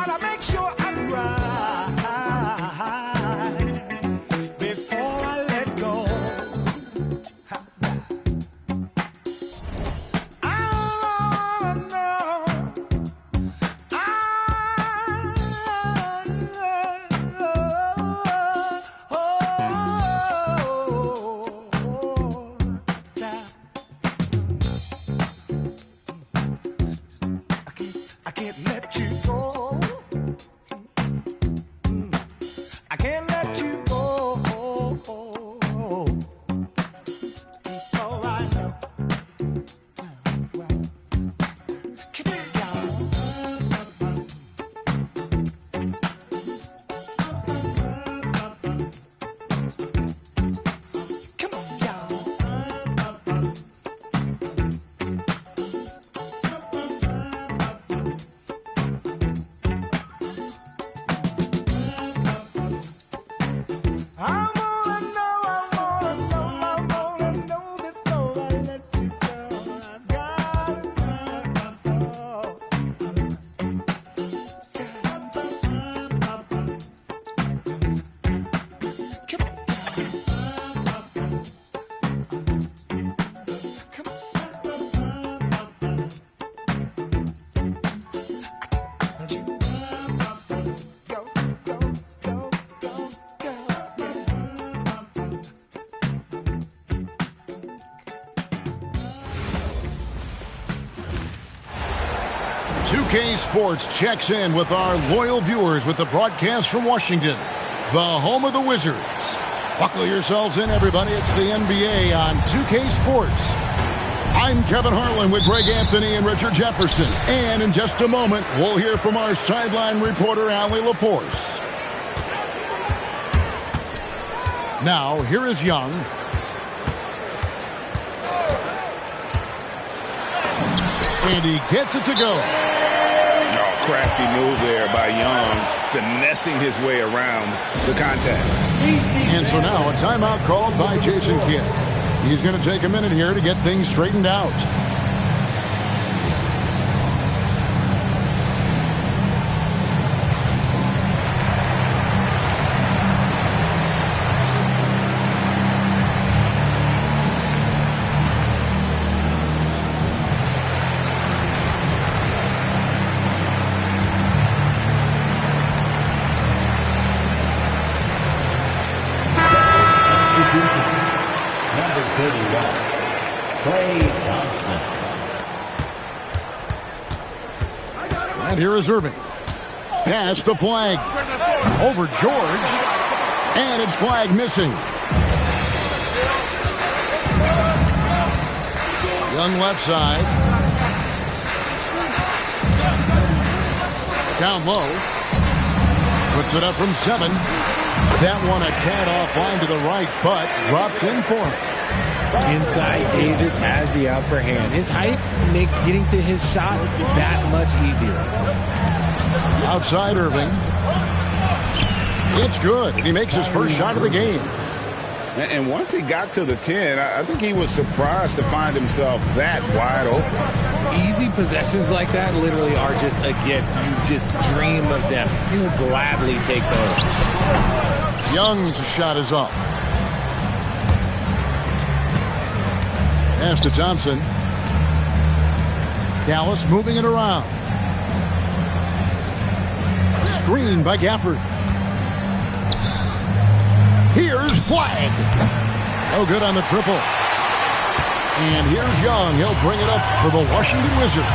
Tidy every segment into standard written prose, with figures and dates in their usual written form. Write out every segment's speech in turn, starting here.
gotta make sure I'm right before I let go. I wanna know. I can't let you go. I can't let you go. All right now. Keep it down. Come on, y'all. I wanna know before I let you go. I gotta know. Come on. Go, go, go, go, go. 2K Sports checks in with our loyal viewers with the broadcast from Washington, the home of the Wizards. Buckle yourselves in, everybody. It's the NBA on 2K Sports. I'm Kevin Harlan with Greg Anthony and Richard Jefferson. And in just a moment, we'll hear from our sideline reporter, Allie LaForce. Now, here is Young. And he gets it to go. Crafty move there by Young, finessing his way around the contact. And so now a timeout called by Jason Kidd. He's going to take a minute here to get things straightened out. Number 31, Klay Thompson. And here is Irving. Pass the flag. Over George. And it's flag missing. Young left side. Down low. Puts it up from 7. That one a tad offline to the right, but drops in for him. Inside, Davis has the upper hand. His height makes getting to his shot that much easier. Outside Irving. It's good. He makes his first shot of the game. And once he got to the 10, I think he was surprised to find himself that wide open. Easy possessions like that literally are just a gift. You just dream of them. He'll gladly take those. Young's shot is off. Pass to Thompson. Dallas moving it around. Screen by Gafford. Here's flag. No good on the triple. And here's Young. He'll bring it up for the Washington Wizards.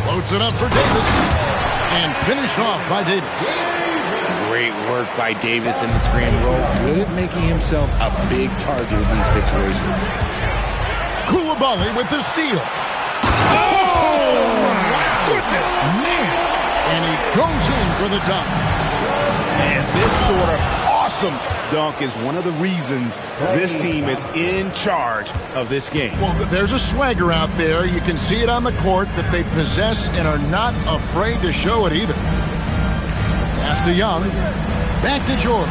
Floats it up for Davis. And finished off by Davis. Great work by Davis in the screen roll. Good at making himself a big target in these situations. Koulibaly with the steal. Oh, my goodness, man. And he goes in for the dunk. And this sort of awesome dunk is one of the reasons this team is in charge of this game. Well, there's a swagger out there. You can see it on the court that they possess and are not afraid to show it either. Pass to Young. Back to George.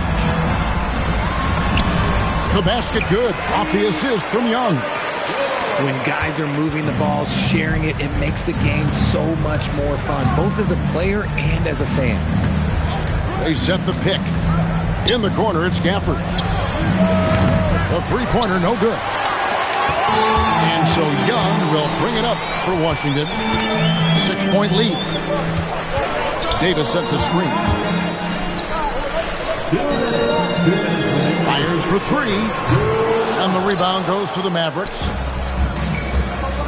The basket good. Off the assist from Young. When guys are moving the ball, sharing it, it makes the game so much more fun, both as a player and as a fan. They set the pick. In the corner, it's Gafford. The three-pointer, no good. And so Young will bring it up for Washington. 6-point lead. Davis sets a screen. Fires for three. And the rebound goes to the Mavericks.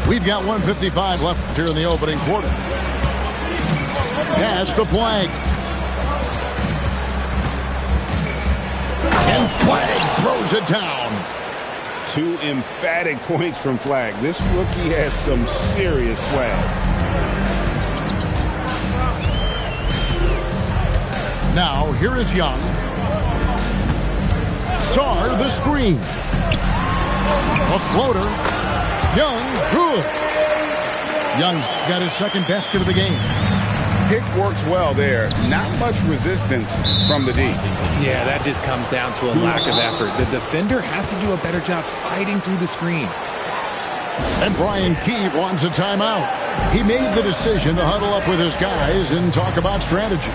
We've got 1:55 left here in the opening quarter. Pass to Flag. And Flag throws it down. 2 emphatic points from Flag. This rookie has some serious swag. Now, here is Young. Sar, the screen. A floater. Young, good. Young's got his second basket of the game. Pick works well there. Not much resistance from the D. Yeah, that just comes down to a lack of effort. The defender has to do a better job fighting through the screen. And Brian Keefe wants a timeout. He made the decision to huddle up with his guys and talk about strategy.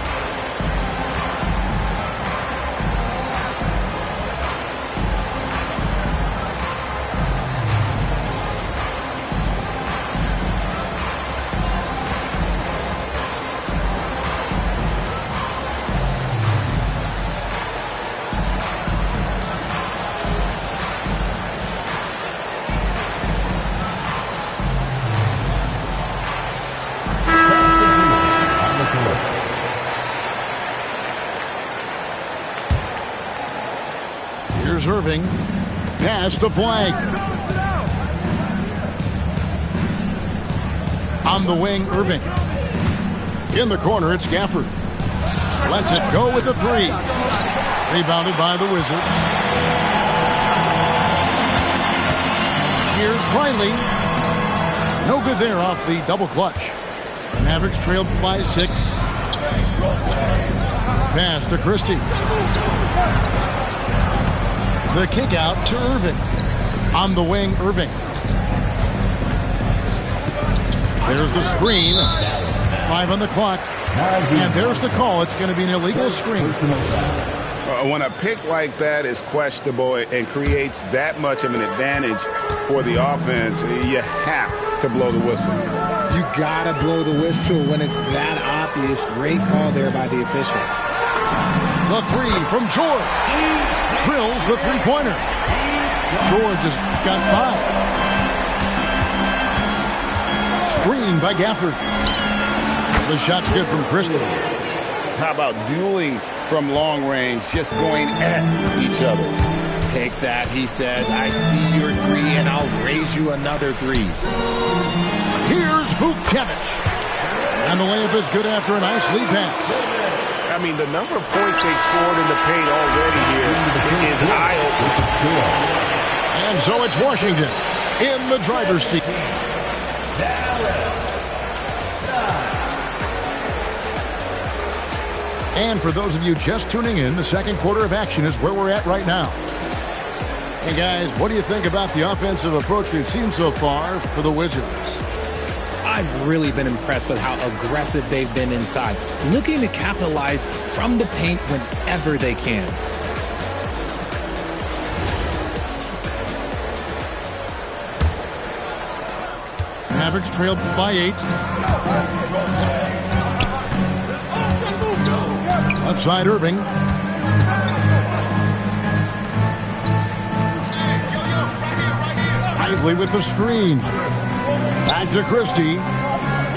Here's Irving. Pass to Flag. On the wing, Irving. In the corner, it's Gafford. Lets it go with the three. Rebounded by the Wizards. Here's Riley. No good there off the double clutch. The Mavericks trailed by 6. Pass to Christie. The kick out to Irving. On the wing, Irving. There's the screen. 5 on the clock. And there's the call. It's going to be an illegal screen. When a pick like that is questionable and creates that much of an advantage for the offense, you have to blow the whistle. You gotta blow the whistle when it's that obvious. Great call there by the official. The three from George. Drills the three-pointer. George has got 5. Screen by Gafford. The shot's good from Christie. How about dueling from long range, just going at each other? Take that, he says. I see your 3, and I'll raise you another 3. Here's Vukcevic. And the layup is good after a nice lead pass. I mean, the number of points they've scored in the paint already here is eye-opening. And so it's Washington in the driver's seat. And for those of you just tuning in, the second quarter of action is where we're at right now. Hey guys, what do you think about the offensive approach we've seen so far for the Wizards? I've really been impressed with how aggressive they've been inside, looking to capitalize from the paint whenever they can. Mavericks trailed by 8. Left side, Irving. Lively with the screen. Back to Christie.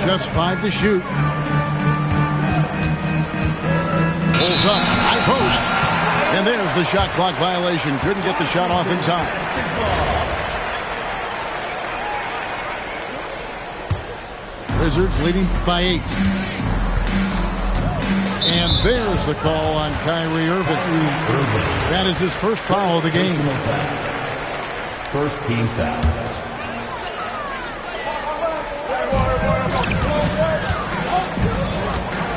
Just 5 to shoot. Pulls up. High post. And there's the shot clock violation. Couldn't get the shot off in time. Wizards leading by 8. And there's the call on Kyrie Irving. That is his first foul of the game. First team foul.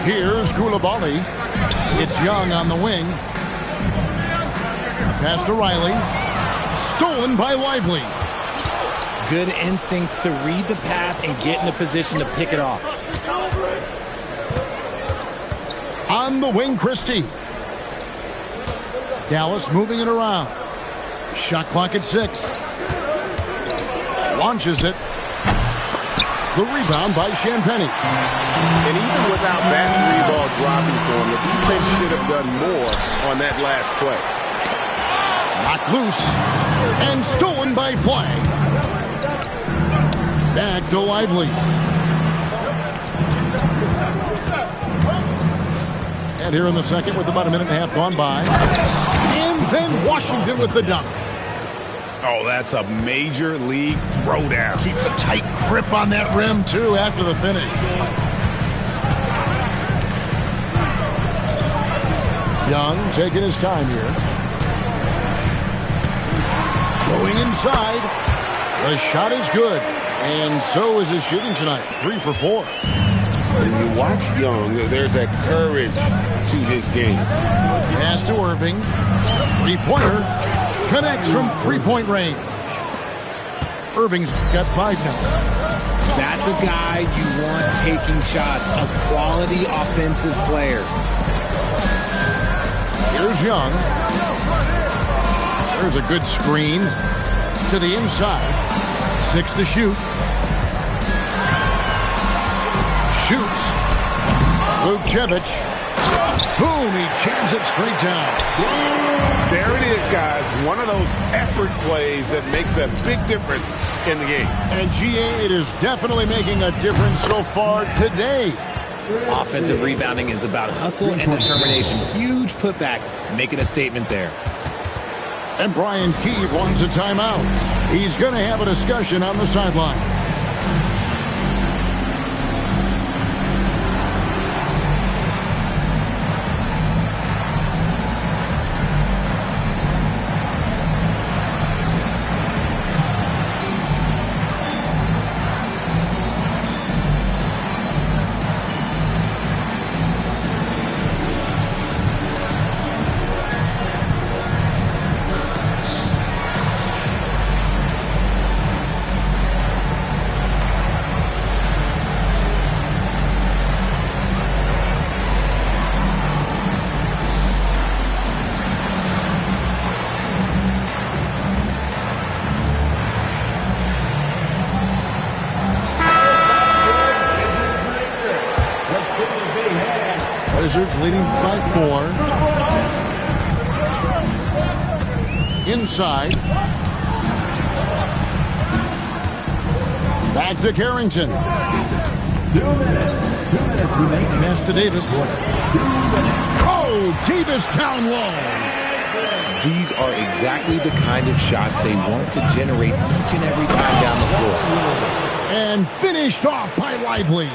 Here's Koulibaly. It's Young on the wing. Pass to Riley. Stolen by Lively. Good instincts to read the path and get in a position to pick it off. On the wing, Christie. Dallas moving it around. Shot clock at 6. Launches it. The rebound by Champagnie. And even without that 3-ball dropping for him, the defense should have done more on that last play. Knocked loose and stolen by Flag. Back to Lively. And here in the second with about a minute and a half gone by. And then Washington with the dunk. Oh, that's a major league throwdown. Keeps a tight grip on that rim, too, after the finish. Young taking his time here. Going inside. The shot is good. And so is his shooting tonight. 3 for 4. When you watch Young, there's a courage to his game. Pass to Irving. Three-pointer. Connects from three-point range. Irving's got 5 now. That's a guy you want taking shots, a quality offensive player. Here's Young. There's a good screen to the inside. 6 to shoot. Shoots. Vukcevic. Boom, he jams it straight down. There it is, guys. One of those effort plays that makes a big difference in the game. And GA, it is definitely making a difference so far today. Offensive rebounding is about hustle and determination. Huge putback, making a statement there. And Brian Keefe wants a timeout. He's going to have a discussion on the sideline. Wizards leading by 4. Inside. Back to Carrington. 2 minutes. 2 minutes remaining. Pass to Davis. Oh, Davis down low. These are exactly the kind of shots they want to generate each and every time down the floor. And finished off by Lively.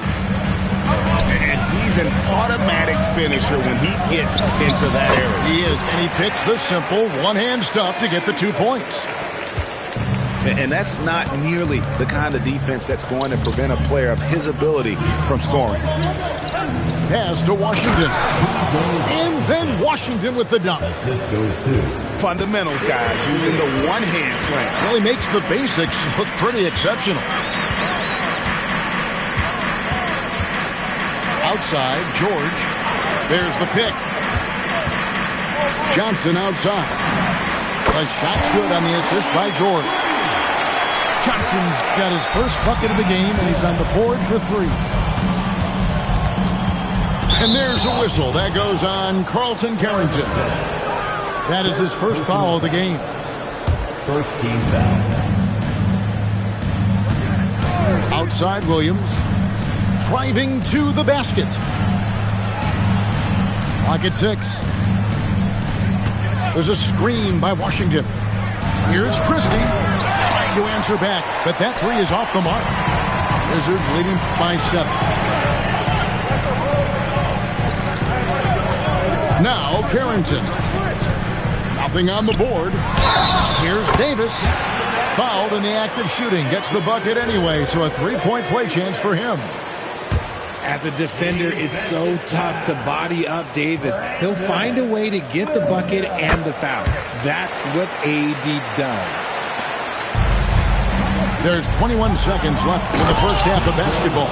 And he's an automatic finisher when he gets into that area. He is, and he picks the simple one-hand stuff to get the 2 points. And that's not nearly the kind of defense that's going to prevent a player of his ability from scoring. Pass to Washington. And then Washington with the dunk. Assist goes to. Fundamentals, guys, using the one-hand slam. Really makes the basics look pretty exceptional. Outside, George. There's the pick. Johnson outside. The shot's good on the assist by George. Johnson's got his first bucket of the game, and he's on the board for 3. And there's a whistle. That goes on Carlton Carrington. That is his first foul of the game. First team foul. Outside, Williams. Driving to the basket. Clock at 6. There's a screen by Washington. Here's Christie trying to answer back, but that 3 is off the mark. Wizards leading by 7. Now Carrington. Nothing on the board. Here's Davis. Fouled in the act of shooting. Gets the bucket anyway, so a 3-point play chance for him. As a defender, it's so tough to body up Davis. He'll find a way to get the bucket and the foul. That's what AD does. There's 21 seconds left in the first half of basketball.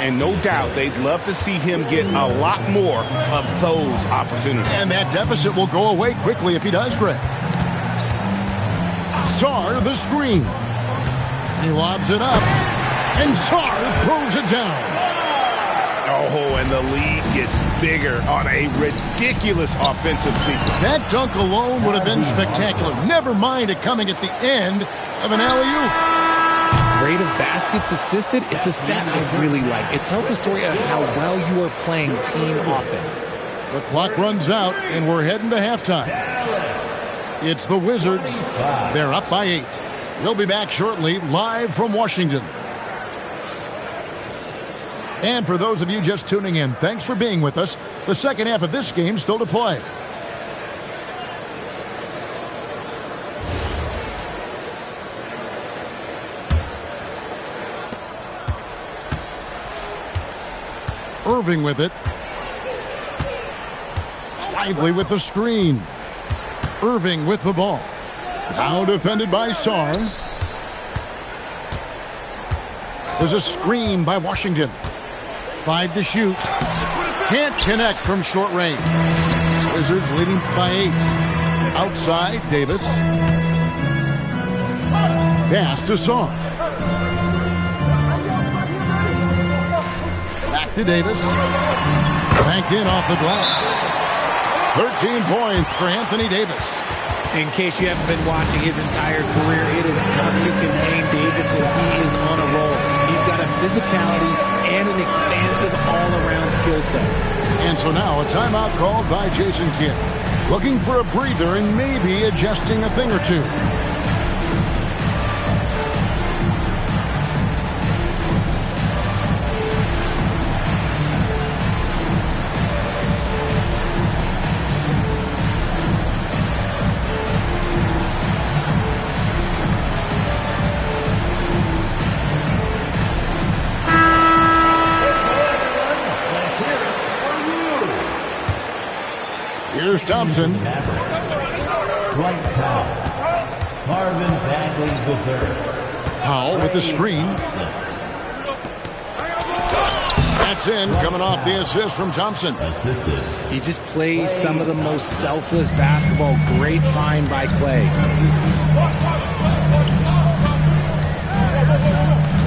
And no doubt they'd love to see him get a lot more of those opportunities. And that deficit will go away quickly if he does, Greg. Sarr, the screen. He lobs it up. And Sarr throws it down. Oh, and the lead gets bigger on a ridiculous offensive sequence. That dunk alone would have been spectacular. Never mind it coming at the end of an alley-oop. Rate of baskets assisted, it's a stat I really like. It tells the story of how well you are playing team offense. The clock runs out, and we're heading to halftime. It's the Wizards. They're up by 8. They'll be back shortly, live from Washington. And for those of you just tuning in, thanks for being with us. The second half of this game still to play. Irving with it. Lively with the screen. Irving with the ball. Now defended by Sarr. There's a screen by Washington. 5 to shoot. Can't connect from short range. Wizards leading by 8. Outside, Davis. Pass to Sarr. Back to Davis. Banked in off the glass. 13 points for Anthony Davis. In case you haven't been watching his entire career, it is tough to contain Davis when he is on a roll. He's got a physicality and an expansive all-around skill set. And so now a timeout called by Jason Kidd. Looking for a breather and maybe adjusting a thing or two. Here's Thompson. Dwight Powell. Marvin Bagley III. Powell with the screen. That's in, coming off the assist from Thompson. Assisted. He just plays some of the most selfless basketball. Great find by Clay.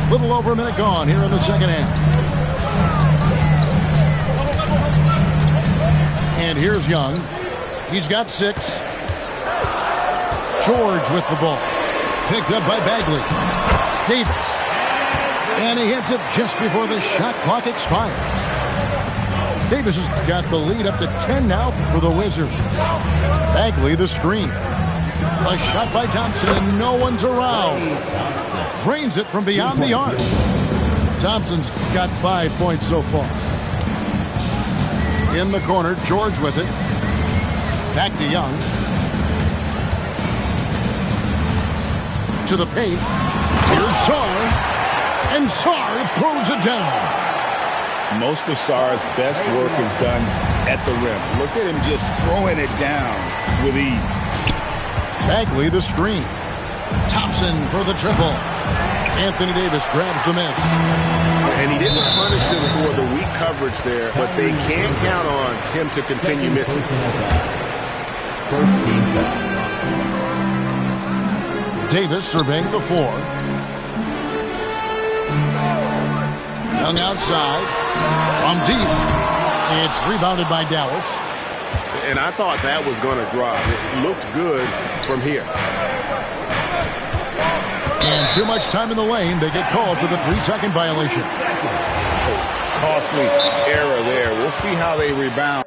Little over a minute gone here in the second half. And here's Young. He's got 6. George with the ball. Picked up by Bagley. Davis. And he hits it just before the shot clock expires. Davis has got the lead up to 10 now for the Wizards. Bagley the screen. A shot by Thompson and no one's around. Drains it from beyond the arc. Thompson's got 5 points so far. In the corner, George with it. Back to Young. To the paint. Here's Sarr. And Sarr throws it down. Most of Sarr's best work is done at the rim. Look at him just throwing it down with ease. Bagley the screen. Thompson for the triple. Anthony Davis grabs the miss. And he didn't punish them for the weak coverage there, but they can't count on him to continue missing. First team foul. Davis surveying the floor. Young outside. From deep. It's rebounded by Dallas. And I thought that was going to drop. It looked good from here. And too much time in the lane. They get called for the 3-second violation. Costly error there. We'll see how they rebound.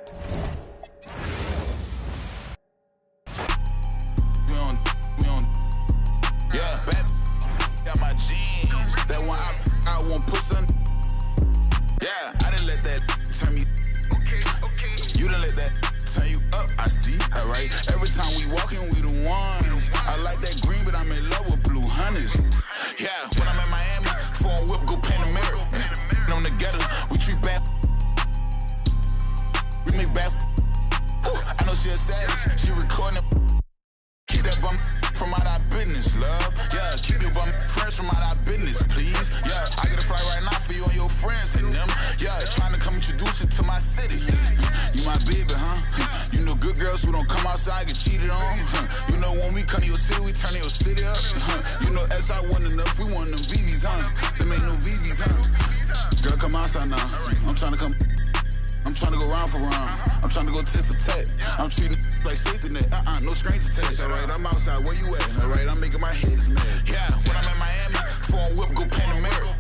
tryna go tit for tat. I'm treating like safety net. No strings attached. Alright, I'm outside. Where you at? Alright, I'm making my haters mad. Yeah, when I'm in Miami, foreign whip, go Panamera.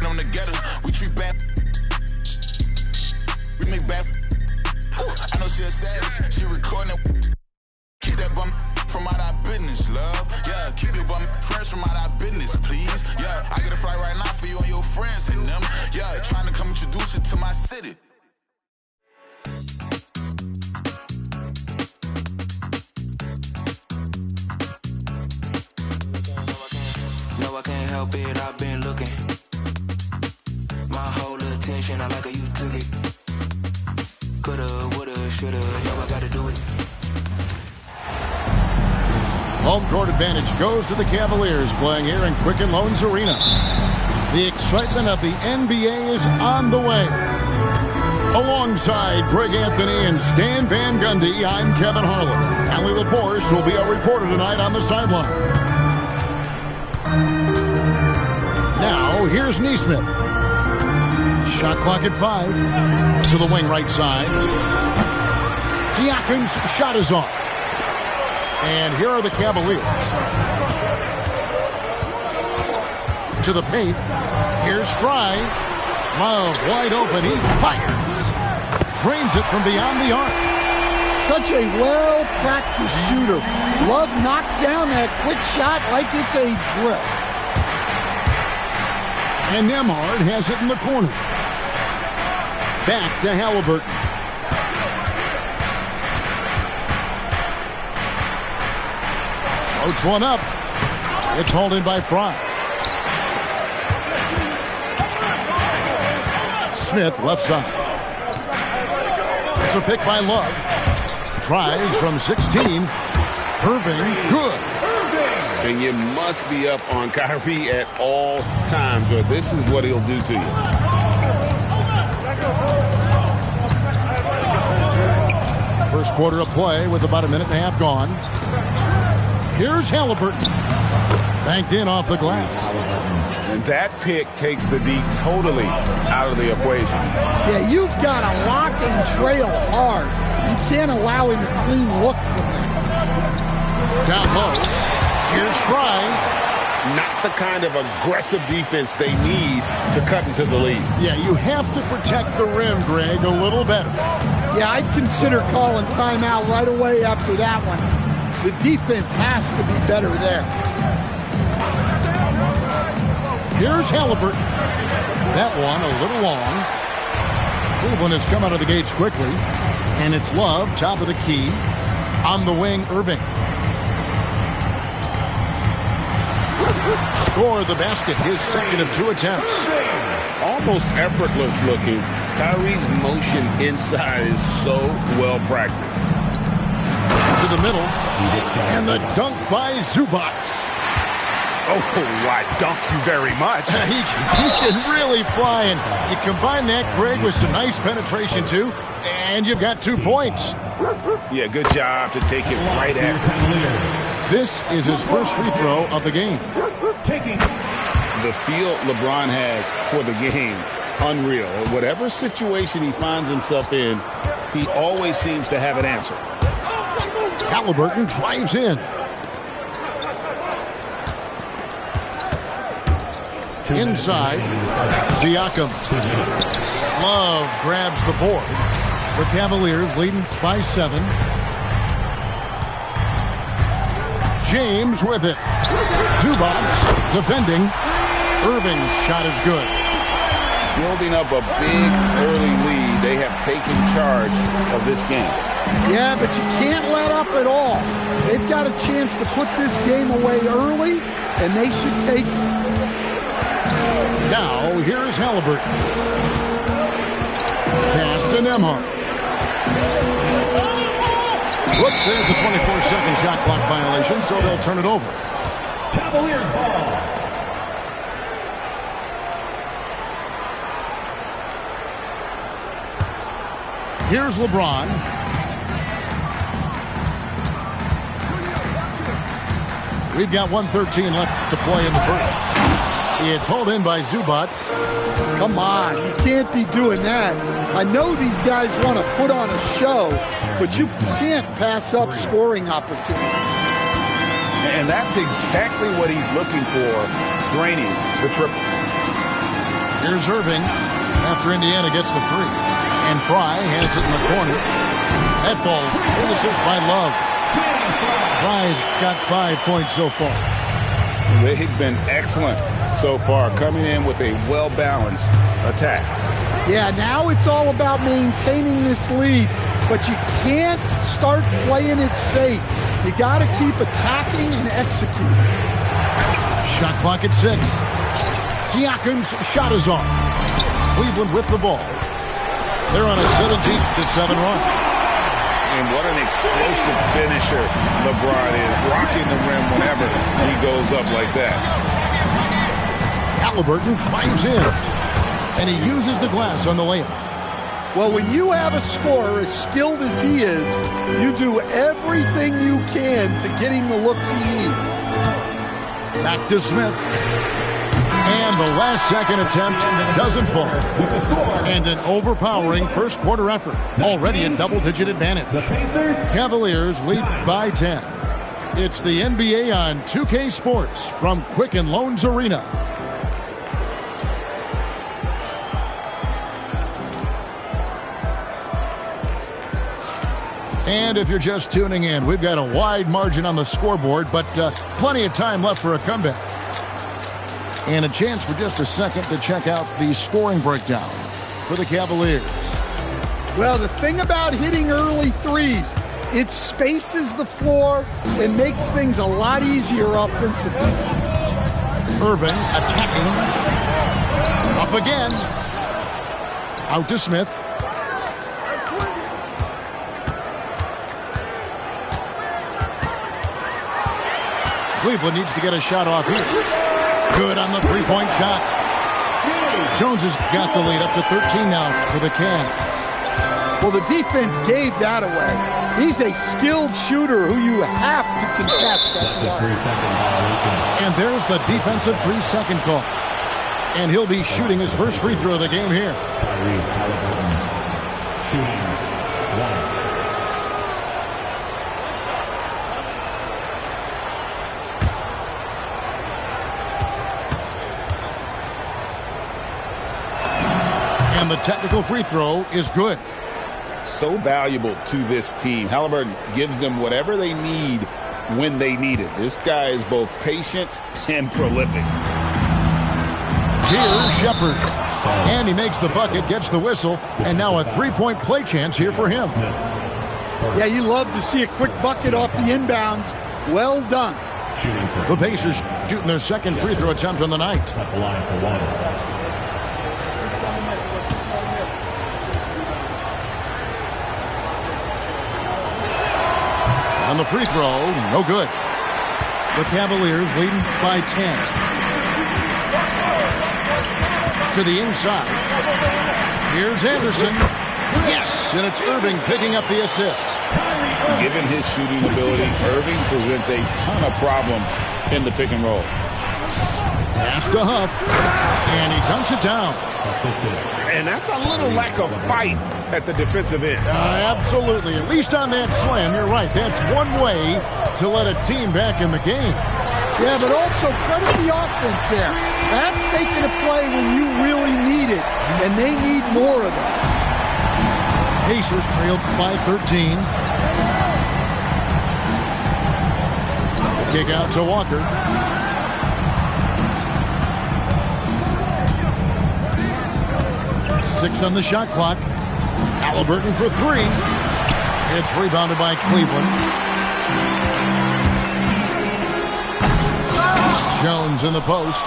I'm together. We treat bad. We make bad. I know she a savage. She recording it. Keep that bum from out our business, love. Yeah, keep your bum friends from out our business, please. Yeah, I get a flight right now for you and your friends and them. Yeah, trying to come introduce you to my city. No, I can't help it, I've been looking. My whole attention, I like how you took it. Coulda, woulda, shoulda, now I gotta do it. Home court advantage goes to the Cavaliers, playing here in Quicken Loans Arena. The excitement of the NBA is on the way. Alongside Greg Anthony and Stan Van Gundy, I'm Kevin Harlan. Allie LaForce will be our reporter tonight on the sideline. Now, here's Neesmith. Shot clock at 5. To the wing right side. Siakam's shot is off. And here are the Cavaliers. To the paint. Here's Fry. Love wide open. He fires. Drains it from beyond the arc. Such a well-practiced shooter. Love knocks down that quick shot like it's a drill. And Nembhard has it in the corner. Back to Halliburton. Floats one up. It's hauled in by Fry. Smith, left side. It's a pick by Love. Tries from 16. Irving, good. And you must be up on Kyrie at all times, or this is what he'll do to you. First quarter of play with about a minute and a half gone. Here's Halliburton. Banked in off the glass. And that pick takes the D totally out of the equation. Yeah, you've got to lock and trail hard. You can't allow him to clean look from that. Down low. Here's Fry. Not the kind of aggressive defense they need to cut into the lead. Yeah, you have to protect the rim, Greg, a little better. Yeah, I'd consider calling timeout right away after that one. The defense has to be better there. Here's Halliburton. That one a little long. Cleveland has come out of the gates quickly. And it's Love, top of the key. On the wing, Irving. Score the basket, his second of 2 attempts. Almost effortless looking. Kyrie's motion inside is so well practiced. To the middle. And the dunk by Zubac. Oh, I dunk you very much. he can really fly, and you combine that, Greg, with some nice penetration, too, and you've got 2 points. Yeah, good job to take it right after. This is his first free throw of the game. The feel LeBron has for the game, unreal. Whatever situation he finds himself in, he always seems to have an answer. Halliburton drives in. Inside, Siakam. Love grabs the board. The Cavaliers leading by 7. James with it. Zubac defending. Irving's shot is good. Building up a big early lead, they have taken charge of this game. Yeah, but you can't let up at all. They've got a chance to put this game away early, and they should take it. Now, here's Halliburton. Pass to Nembhard. Whoops, there's the 24-second shot clock violation, so they'll turn it over. Cavaliers ball. Here's LeBron. We've got 1:13 left to play in the first. It's hauled in by Zubats. Come on, you can't be doing that. I know these guys want to put on a show, but you can't pass up scoring opportunities. And that's exactly what he's looking for, draining the triple. Here's Irving after Indiana gets the three. And Fry has it in the corner. That ball finishes by Love. Fry's got 5 points so far. They've been excellent so far, coming in with a well-balanced attack. Yeah, now it's all about maintaining this lead, but you can't start playing it safe. You got to keep attacking and executing. Shot clock at 6. Siakam's shot is off. Cleveland with the ball. They're on a 17-7 run. And what an explosive finisher LeBron is, rocking the rim whenever he goes up like that. Halliburton drives in, and he uses the glass on the layup. Well, when you have a scorer as skilled as he is, you do everything you can to get him the looks he needs. Back to Smith. And the last second attempt doesn't fall. And an overpowering first quarter effort. Already a double-digit advantage. Cavaliers lead by 10. It's the NBA on 2K Sports from Quicken Loans Arena. And if you're just tuning in, we've got a wide margin on the scoreboard, but plenty of time left for a comeback. And a chance for just a second to check out the scoring breakdown for the Cavaliers. Well, the thing about hitting early threes, it spaces the floor and makes things a lot easier offensively. Irving attacking. Up again. Out to Smith. Cleveland needs to get a shot off here. Good on the three-point shot. Jones has got the lead up to 13 now for the Cavs. Well, the defense gave that away. He's a skilled shooter who you have to contest that shot. And there's the defensive 3-second call. And he'll be shooting his first free throw of the game here. Shooting 1. And the technical free throw is good. So valuable to this team. Halliburton gives them whatever they need when they need it. This guy is both patient and prolific. Here's Shepard. And he makes the bucket, gets the whistle, and now a three-point play chance here for him. Yeah, you love to see a quick bucket off the inbounds. Well done. The Pacers shooting their second free throw attempt on the night. At the line for 1. On the free throw, no good. The Cavaliers leading by 10. To the inside. Here's Anderson. Yes, and it's Irving picking up the assist. Given his shooting ability, Irving presents a ton of problems in the pick and roll. Pass to Huff, and he dunks it down. And that's a little lack of fight at the defensive end. Absolutely. At least on that slam, you're right. That's one way to let a team back in the game. Yeah, but also credit the offense there. That's making a play when you really need it, and they need more of it. Pacers trailed by 13. Kick out to Walker. Six on the shot clock. Halliburton for three. It's rebounded by Cleveland. Jones in the post.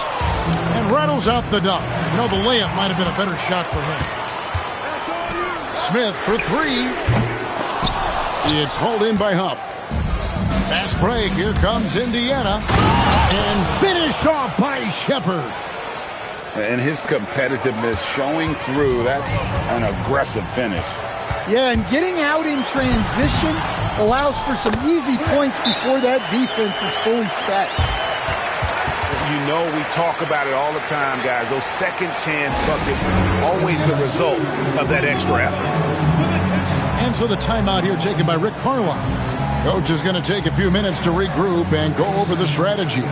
And rattles out the dunk. You know, the layup might have been a better shot for him. Smith for three. It's hauled in by Huff. Fast break. Here comes Indiana. And finished off by Shepard. And his competitiveness showing through. That's an aggressive finish. Yeah, and getting out in transition allows for some easy points before that defense is fully set. you know we talk about it all the time, guys. Those second chance buckets, always the result of that extra effort. And so the timeout here taken by Rick Carlisle. Coach is going to take a few minutes to regroup and go over the strategy.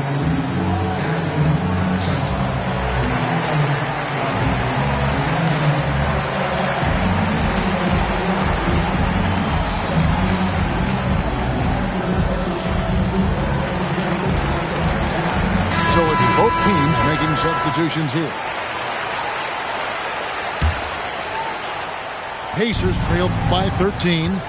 So it's both teams making substitutions here. Pacers trailed by 13.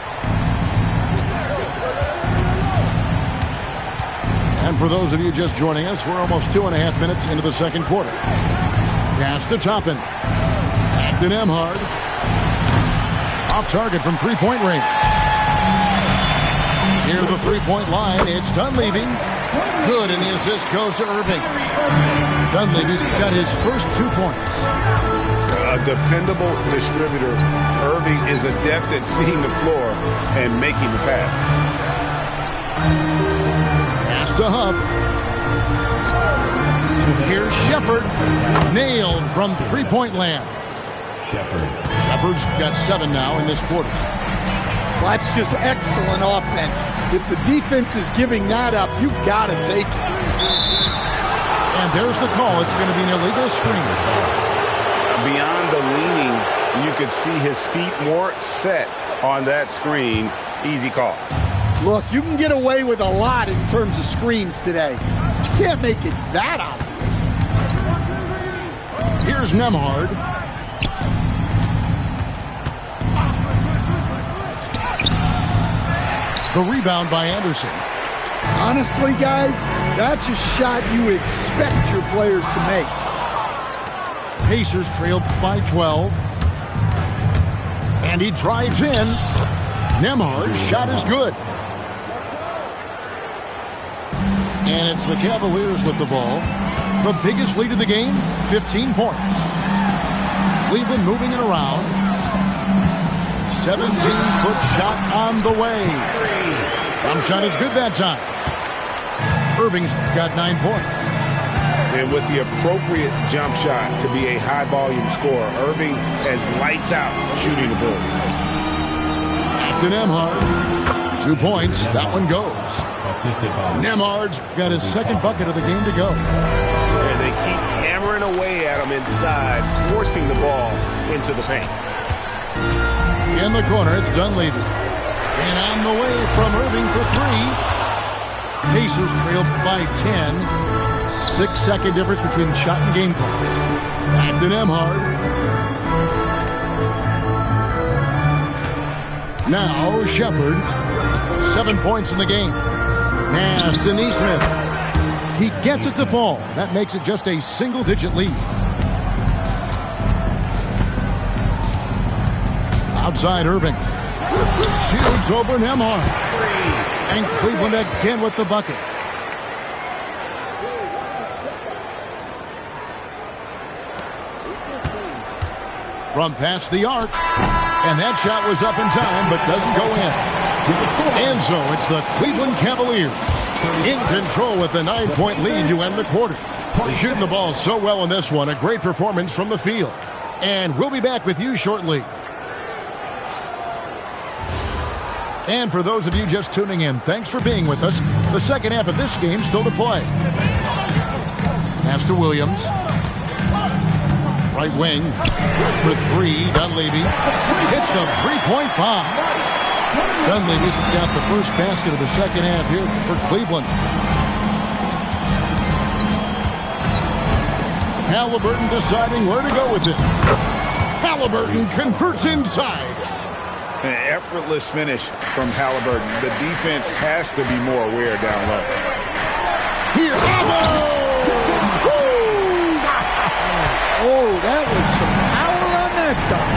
And for those of you just joining us, we're almost 2.5 minutes into the second quarter. Pass to Toppin. Back to Nembhard. Off target from three-point range. Near the three-point line, it's Dunleavy. Good, and the assist goes to Irving. Dunleavy's got his first 2 points. A dependable distributor. Irving is adept at seeing the floor and making the pass. Pass to Huff. Here's Shepard. Nailed from three-point land. Shepard's got 7 now in this quarter. Well, that's just excellent offense. If the defense is giving that up, you've got to take it. And there's the call. It's going to be an illegal screen. Beyond the leaning, you could see his feet more set on that screen. Easy call. Look, you can get away with a lot in terms of screens today. You can't make it that obvious. Here's Nembhard. The rebound by Anderson. Honestly, guys, that's a shot you expect your players to make. Pacers trailed by 12. And he drives in. Nembhard's shot is good. And it's the Cavaliers with the ball. The biggest lead of the game, 15 points. Cleveland moving it around. 17-foot shot on the way. Jump shot is good that time. Irving's got 9 points. And with the appropriate jump shot to be a high-volume scorer, Irving has lights out shooting the ball. Back to Nembhard. 2 points. That one goes. Nembhard's got his second bucket of the game to go. And they keep hammering away at him inside, forcing the ball into the paint. In the corner, it's Dunleavy. And on the way from Irving for 3. Pacers trailed by 10. 6-second difference between the shot and game clock. Back to Nembhard. Now Shepard. 7 points in the game. Pass to Neesmith. He gets it to fall. That makes it just a single-digit lead. Outside Irving. Shoots over Nembhard. And Cleveland again with the bucket. From past the arc. And that shot was up in time, but doesn't go in. And so it's the Cleveland Cavaliers in control with a 9-point lead to end the quarter. They're shooting the ball so well in this one. A great performance from the field. And we'll be back with you shortly. And for those of you just tuning in, thanks for being with us. The second half of this game still to play. Pass to Williams. Right wing for 3. Dunleavy hits the three-point bomb. Dunleavy's got the first basket of the second half here for Cleveland. Halliburton deciding where to go with it. Halliburton converts inside. An effortless finish from Halliburton. The defense has to be more aware down low. Here's Oh, that was some power on that dunk.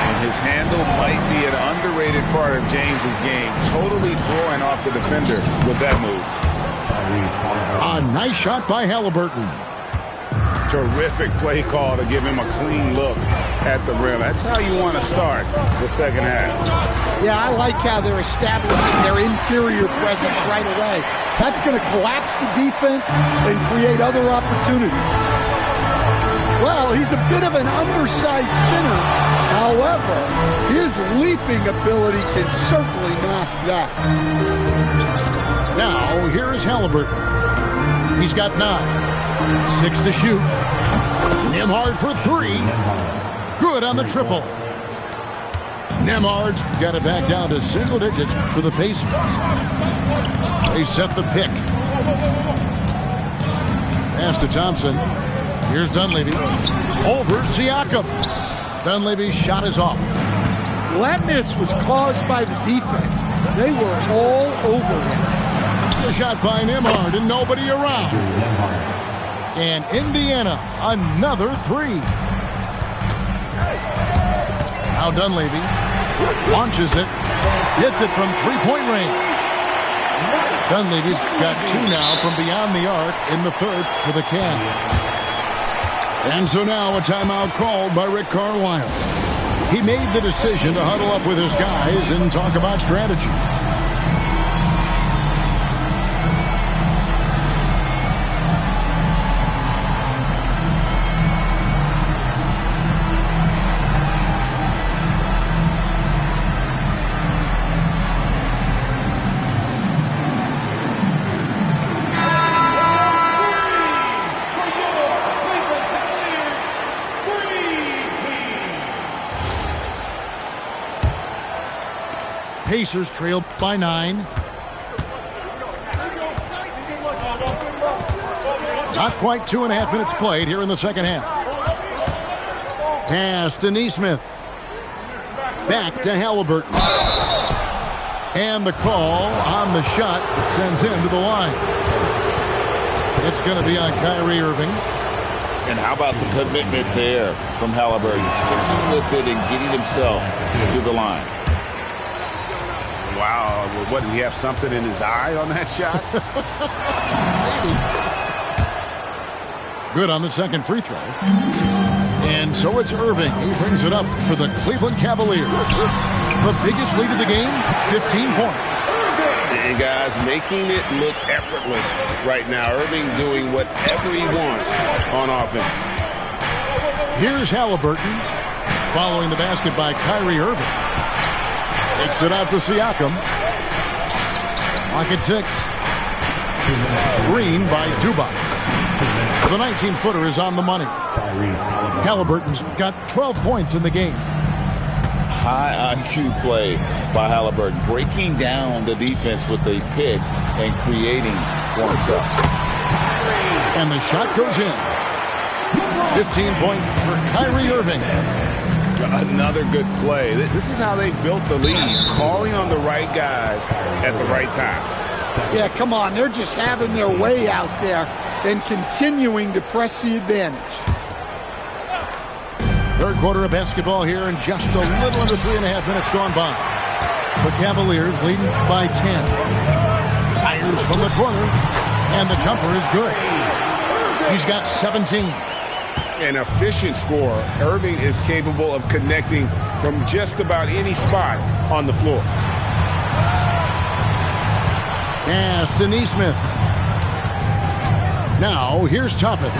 And his handle might be an underrated part of James's game. Totally throwing off the defender with that move. A nice shot by Halliburton. terrific play call to give him a clean look at the rim. That's how you want to start the second half. Yeah, I like how they're establishing their interior presence right away. That's going to collapse the defense and create other opportunities. Well, he's a bit of an undersized center. However, his leaping ability can certainly mask that. Now, here is Halliburton. He's got 9. 6 to shoot. Nembhard for 3. Good on the triple. Nembhard's got it back down to single digits for the Pacers. They set the pick. Pass to Thompson. Here's Dunleavy. Over Siakam. Dunleavy's shot is off. Well, that miss was caused by the defense. They were all over him. The shot by Nembhard and nobody around. And Indiana, another 3. Now Dunleavy launches it, hits it from three-point range. Dunleavy's got 2 now from beyond the arc in the third for the Cavs. And so now a timeout called by Rick Carlisle. He made the decision to huddle up with his guys and talk about strategy. Pacers trail by 9. Not quite 2.5 minutes played here in the second half. Pass to Nesmith. Back to Halliburton. And the call on the shot that sends him to the line. It's going to be on Kyrie Irving. And how about the commitment there from Halliburton, sticking with it and getting himself to the line. Wow, what, did he have something in his eye on that shot? Good on the second free throw. And so it's Irving. He brings it up for the Cleveland Cavaliers. The biggest lead of the game, 15 points. And guys, making it look effortless right now. Irving doing whatever he wants on offense. Here's Halliburton following the basket by Kyrie Irving. Takes it out to Siakam. Pocket 6. Green by Zubac. The 19-footer is on the money. Halliburton's got 12 points in the game. High IQ play by Halliburton, breaking down the defense with a pick and creating for himself. And the shot goes in. 15 points for Kyrie Irving. Another good play. This is how they built the lead, calling on the right guys at the right time. Yeah, come on. They're just having their way out there and continuing to press the advantage. Third quarter of basketball here and just a little under 3.5 minutes gone by. The Cavaliers leading by 10. Fires from the corner, and the jumper is good. He's got 17. An efficient scorer. Irving is capable of connecting from just about any spot on the floor. Pass to Nesmith. Now here's Toppin.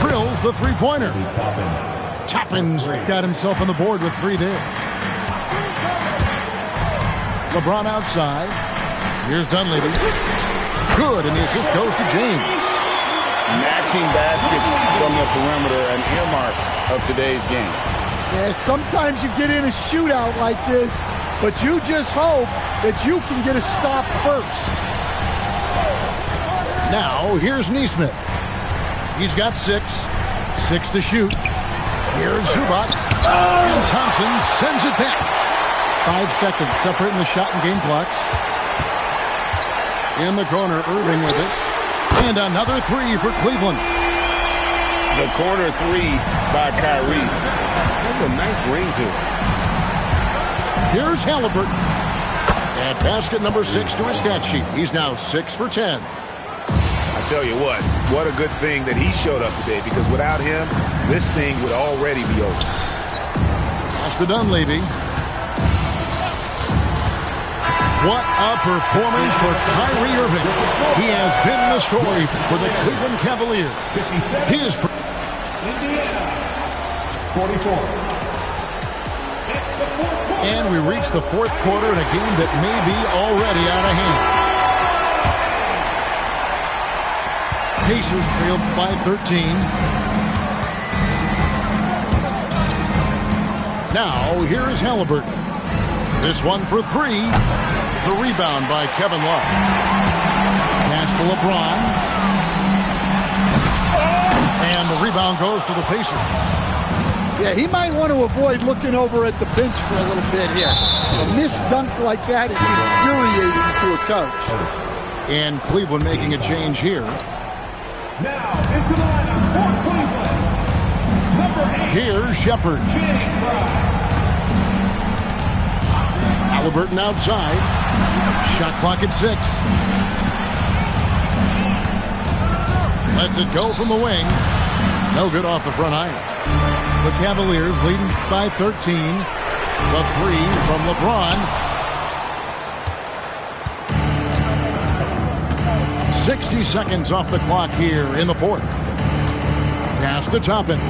Drills the three-pointer. Toppin's got himself on the board with 3 there. LeBron outside. Here's Dunleavy. Good, and the assist goes to James. Matching baskets from the perimeter, an earmark of today's game. Yeah, sometimes you get in a shootout like this, but you just hope that you can get a stop first. Now, here's Nesmith. He's got 6. 6 to shoot. Here's Zubac. And Thompson sends it back. 5 seconds separating the shot and game clocks. In the corner, Irving with it. And another 3 for Cleveland. The corner 3 by Kyrie. That's a nice ring to it. Here's Halliburton. And basket number 6 to his stat sheet. He's now 6 for 10. I'll tell you what a good thing that he showed up today, because without him, this thing would already be over. Pass to Dunleavy. What a performance for Kyrie Irving. He has been the story for the Cleveland Cavaliers. He is... Indiana, 44. And we reach the fourth quarter in a game that may be already out of hand. Pacers trailed by 13. Now, here is Halliburton. This one for three. The rebound by Kevin Love. Pass to LeBron. And the rebound goes to the Pacers. Yeah, he might want to avoid looking over at the bench for a little bit here. A missed dunk like that is infuriating to a coach. And Cleveland making a change here. Now into the lineup for Cleveland. Number 8. Here's Shepard. Halliburton outside. Shot clock at 6. Lets it go from the wing. No good off the front iron. The Cavaliers leading by 13. The three from LeBron. 60 seconds off the clock here in the fourth. Pass to Toppin.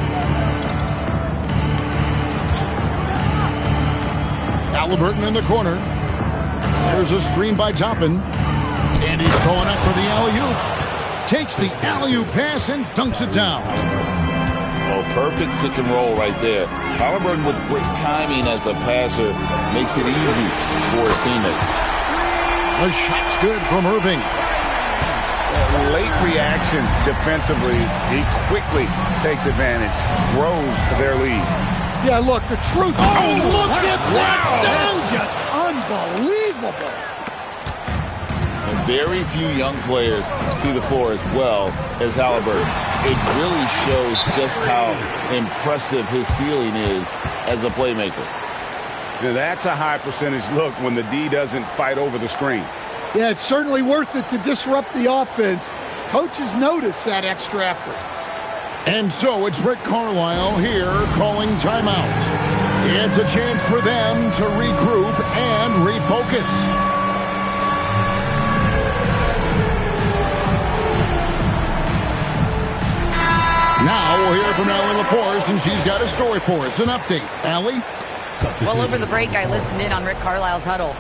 Halliburton in the corner. There's a screen by Toppin. And he's going up for the alley-oop. Takes the alley-oop pass and dunks it down. Oh, perfect pick and roll right there. Halliburton with great timing as a passer makes it easy for his teammates. The shot's good from Irving. Late reaction defensively. He quickly takes advantage, grows their lead. Yeah, look, the truth. Oh, look at that! That's just unbelievable. And very few young players see the floor as well as Halliburton. It really shows just how impressive his ceiling is as a playmaker. Now, that's a high percentage look when the D doesn't fight over the screen. Yeah, it's certainly worth it to disrupt the offense. Coaches notice that extra effort. And so it's Rick Carlisle here calling timeout. It's a chance for them to regroup and refocus. Now we'll hear from Allie LaForce, and she's got a story for us. An update. Allie? Well, over the break, I listened in on Rick Carlisle's huddle.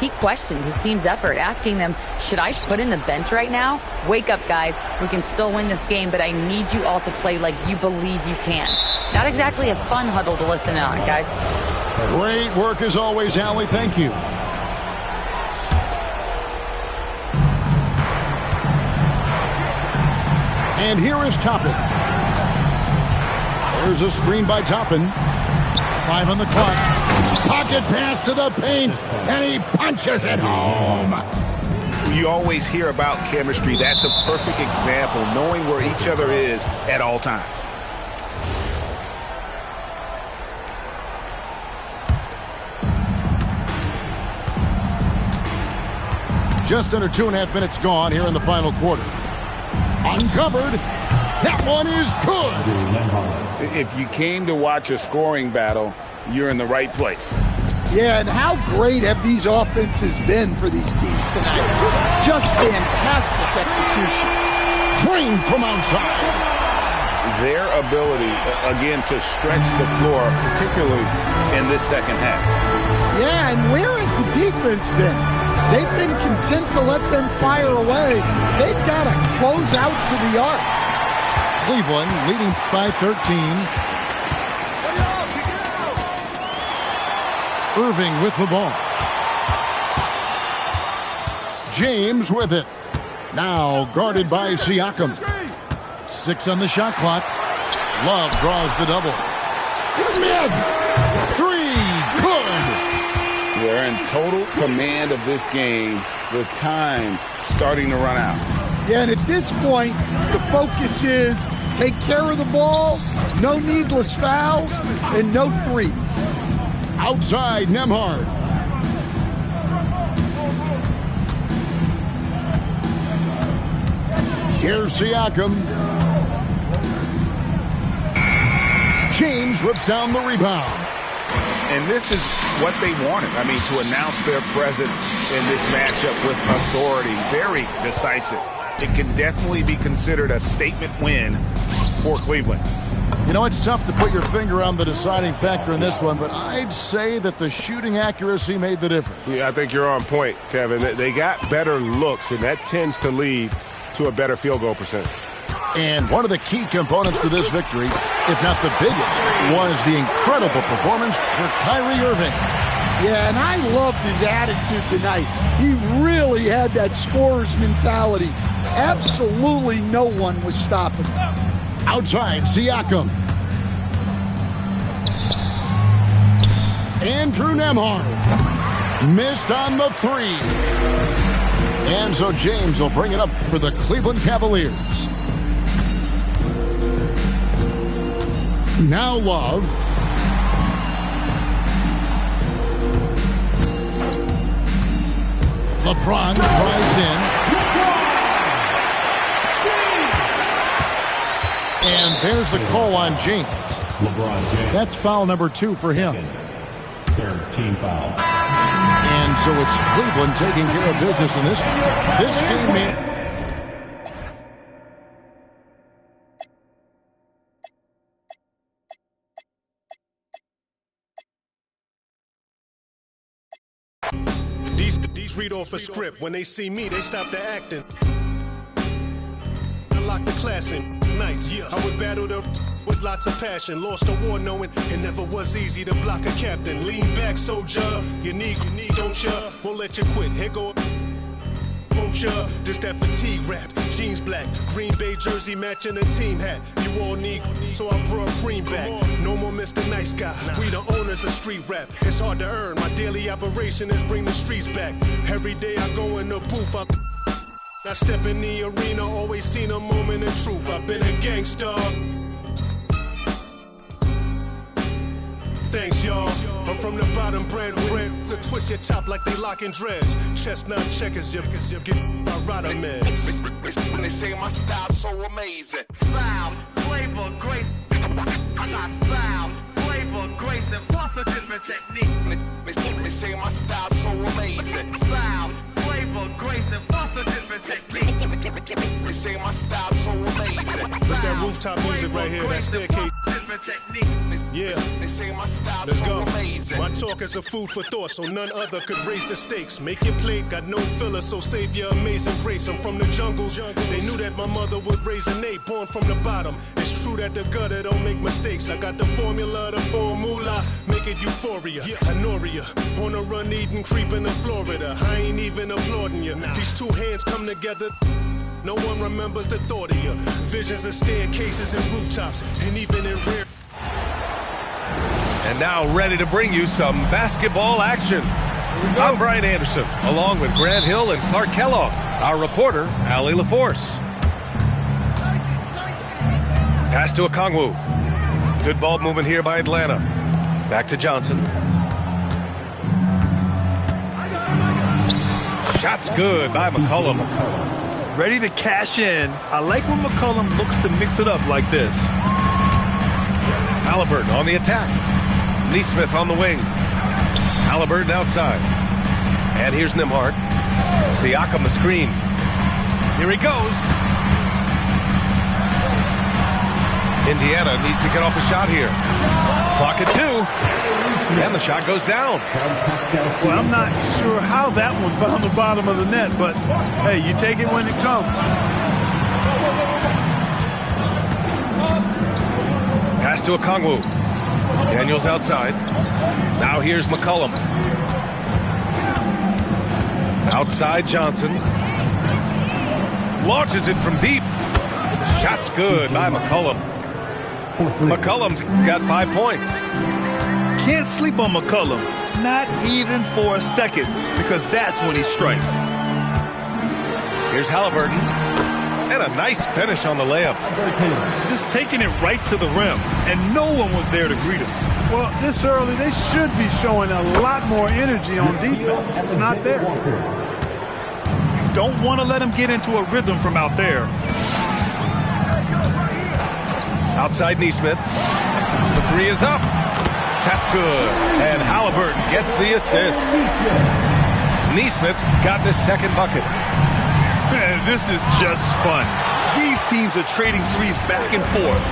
He questioned his team's effort, asking them, should I put in the bench right now? Wake up, guys. We can still win this game, but I need you all to play like you believe you can. Not exactly a fun huddle to listen in on, guys. Great work as always, Allie. Thank you. And here is Toppin. There's a screen by Toppin. 5 on the clock. Pocket pass to the paint, and he punches it home. You always hear about chemistry. That's a perfect example, knowing where each other is at all times. Just under 2.5 minutes gone here in the final quarter. Uncovered. That one is good. If you came to watch a scoring battle, you're in the right place. Yeah, and how great have these offenses been for these teams tonight? Just fantastic execution. Trained from outside. Their ability, again, to stretch the floor, particularly in this second half. Yeah, and where has the defense been? They've been content to let them fire away. They've got to close out to the arc. Cleveland leading by 13. Irving with the ball. James with it. Now guarded by Siakam. 6 on the shot clock. Love draws the double. Smith. 3. Good. They're in total command of this game with time starting to run out. Yeah, and at this point, the focus is take care of the ball, no needless fouls, and no threes. Outside, Nembhard. Here's Siakam. James rips down the rebound. And this is what they wanted. I mean, to announce their presence in this matchup with authority. Very decisive. It can definitely be considered a statement win for Cleveland. You know, it's tough to put your finger on the deciding factor in this one, but I'd say that the shooting accuracy made the difference. Yeah, I think you're on point, Kevin. They got better looks, and that tends to lead to a better field goal percentage. And one of the key components to this victory, if not the biggest, was the incredible performance for Kyrie Irving. Yeah, and I loved his attitude tonight. He really had that scorer's mentality. Absolutely no one was stopping him. Outside, Siakam. Andrew Nembhard missed on the three. And so James will bring it up for the Cleveland Cavaliers. Now Love. LeBron drives in. And there's the call on James. LeBron James. That's foul number 2 for him. Third team foul. And so it's Cleveland taking care of business in this game, man. These read off a script. When they see me, they stop the acting. Unlock the class in nights. Yeah, I would battle the with lots of passion. Lost a war knowing it never was easy to block a captain. Lean back, soldier. You need, don't ya? Won't let you quit. Here go. Won't ya? Just that fatigue rap. Jeans black. Green Bay jersey matching a team hat. You all need, so I brought cream back. No more Mr. Nice Guy. We the owners of street rap. It's hard to earn. My daily operation is bring the streets back. Every day I go in the booth. I step in the arena, always seen a moment of truth. I've been a gangster. Thanks, y'all. I'm from the bottom, bread to twist your top like they locking dreads. Chestnut checkers, you get my rider meds. When they say my style's so amazing. Style, flavor, grace. I got style, flavor, grace, and plus a different technique. They say my style's so amazing. Style, flavor, grace, and plus a different technique. They say my style's so amazing. That's that rooftop music right here, that staircase. Different technique. Yeah, They say my style's let's so go. amazing. My talk is a food for thought, so none other could raise the stakes. Make your plate, got no filler, so save your amazing grace. I'm from the jungles. They knew that my mother would raise an eight, born from the bottom. It's true that the gutter don't make mistakes. I got the formula, make it euphoria. Honoria, on a run, eating, creeping in Florida. I ain't even applauding you. These two hands come together. No one remembers the thought of you. Visions of staircases and rooftops, and even in rare. And now ready to bring you some basketball action. I'm Brian Anderson, along with Grant Hill and Clark Kellogg, our reporter, Allie LaForce. Pass to Okongwu. Good ball movement here by Atlanta. Back to Johnson. Shot's good by McCollum. Ready to cash in. I like when McCollum looks to mix it up like this. Halliburton on the attack. Neesmith on the wing. Halliburton outside. And here's Nembhard. Siakam the screen. Here he goes. Indiana needs to get off a shot here. Clock at 2. And the shot goes down. Well, I'm not sure how that one found the bottom of the net, but hey, you take it when it comes. Pass to Okongwu. Daniels outside. Now here's McCollum. Outside Johnson. Launches it from deep. Shot's good by McCollum. McCollum's got 5 points. Can't sleep on McCollum. Not even for a second, because that's when he strikes. Here's Halliburton. And a nice finish on the layup. Just taking it right to the rim, and no one was there to greet him. Well, this early, they should be showing a lot more energy on defense. It's not there. You don't want to let him get into a rhythm from out there. Outside Neesmith. The three is up. That's good. And Halliburton gets the assist. Neesmith's got his second bucket. Man, this is just fun. These teams are trading threes back and forth.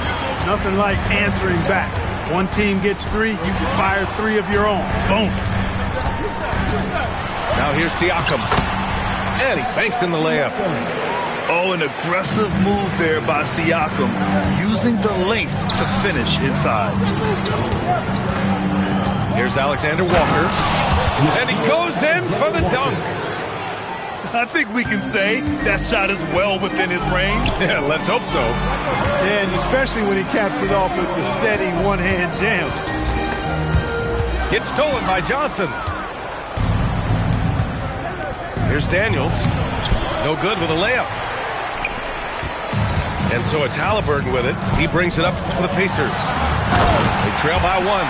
Nothing like answering back. One team gets three, you can fire three of your own. Boom. Now here's Siakam. And he banks in the layup. Oh, an aggressive move there by Siakam, using the length to finish inside. Here's Alexander Walker. And he goes in for the dunk. I think we can say that shot is well within his range. Yeah, let's hope so. Yeah, and especially when he caps it off with the steady one-hand jam. Gets stolen by Johnson. Here's Daniels. No good with a layup. And so it's Halliburton with it. He brings it up for the Pacers. They trail by one.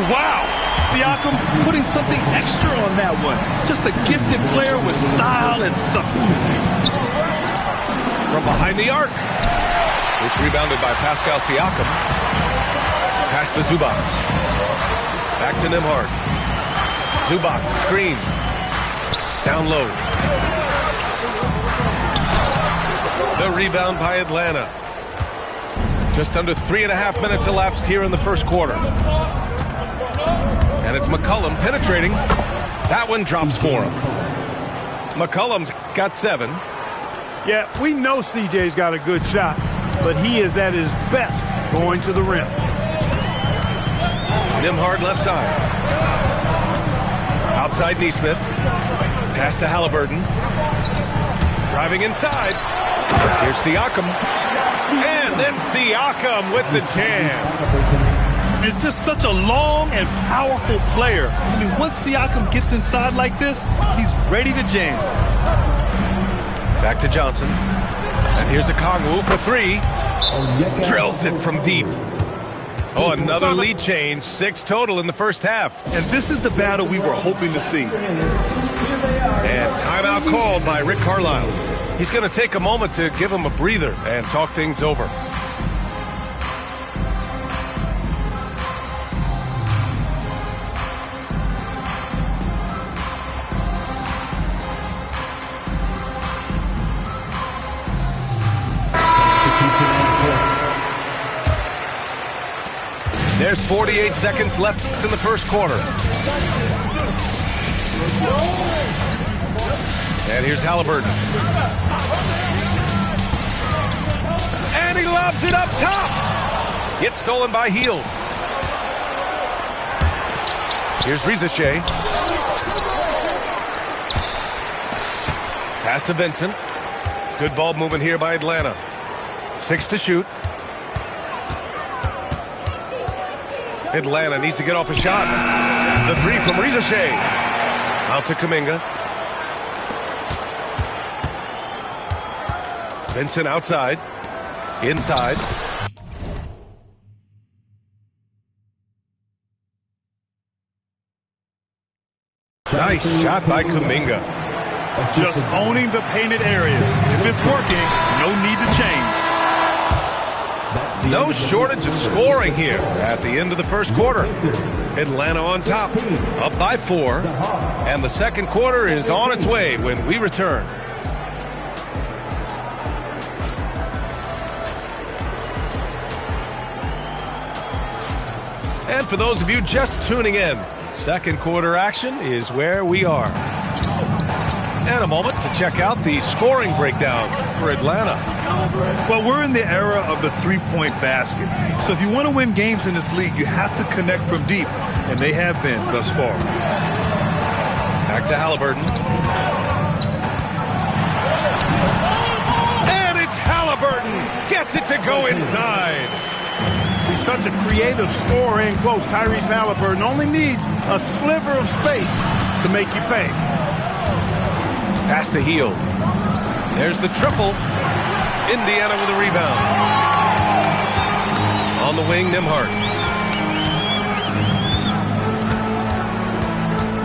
Wow! Siakam putting something extra on that one. Just a gifted player with style and substance. From behind the arc. It's rebounded by Pascal Siakam. Pass to Zubac. Back to Nembhard. Zubac, screen. Down low. The rebound by Atlanta. Just under 3.5 minutes elapsed here in the first quarter. And it's McCollum penetrating. That one drops for him. McCollum's got 7. Yeah, we know CJ's got a good shot, but he is at his best going to the rim. Nembhard left side. Outside Neesmith. Pass to Halliburton. Driving inside. Here's Siakam. And then Siakam with the jam. It's just such a long and powerful player. I mean, once Siakam gets inside like this, he's ready to jam. Back to Johnson. And here's Okongwu for 3. Drills it from deep. Oh, another lead change. 6 total in the first half. And this is the battle we were hoping to see. And timeout called by Rick Carlisle. He's going to take a moment to give him a breather and talk things over. There's 48 seconds left in the first quarter. And here's Halliburton. And he lobs it up top. Gets stolen by Hield. Here's Rizachet. Pass to Vincent. Good ball movement here by Atlanta. 6 to shoot. Atlanta needs to get off a shot. The 3 from Rizachet. Out to Kuminga. Vincent outside. Inside. Nice shot by Kuminga. Just owning the painted area. If it's working, no need to change. No shortage of scoring here at the end of the first quarter. Atlanta on top, up by 4. And the second quarter is on its way when we return. And for those of you just tuning in, second quarter action is where we are. And a moment to check out the scoring breakdown for Atlanta. Well, we're in the era of the three-point basket. So if you want to win games in this league, you have to connect from deep, and they have been thus far. Back to Halliburton. And it's Halliburton. Gets it to go inside. He's such a creative scorer in close. Tyrese Halliburton only needs a sliver of space to make you pay. Pass to Hield. There's the triple. Indiana with a rebound. On the wing, Nembhard.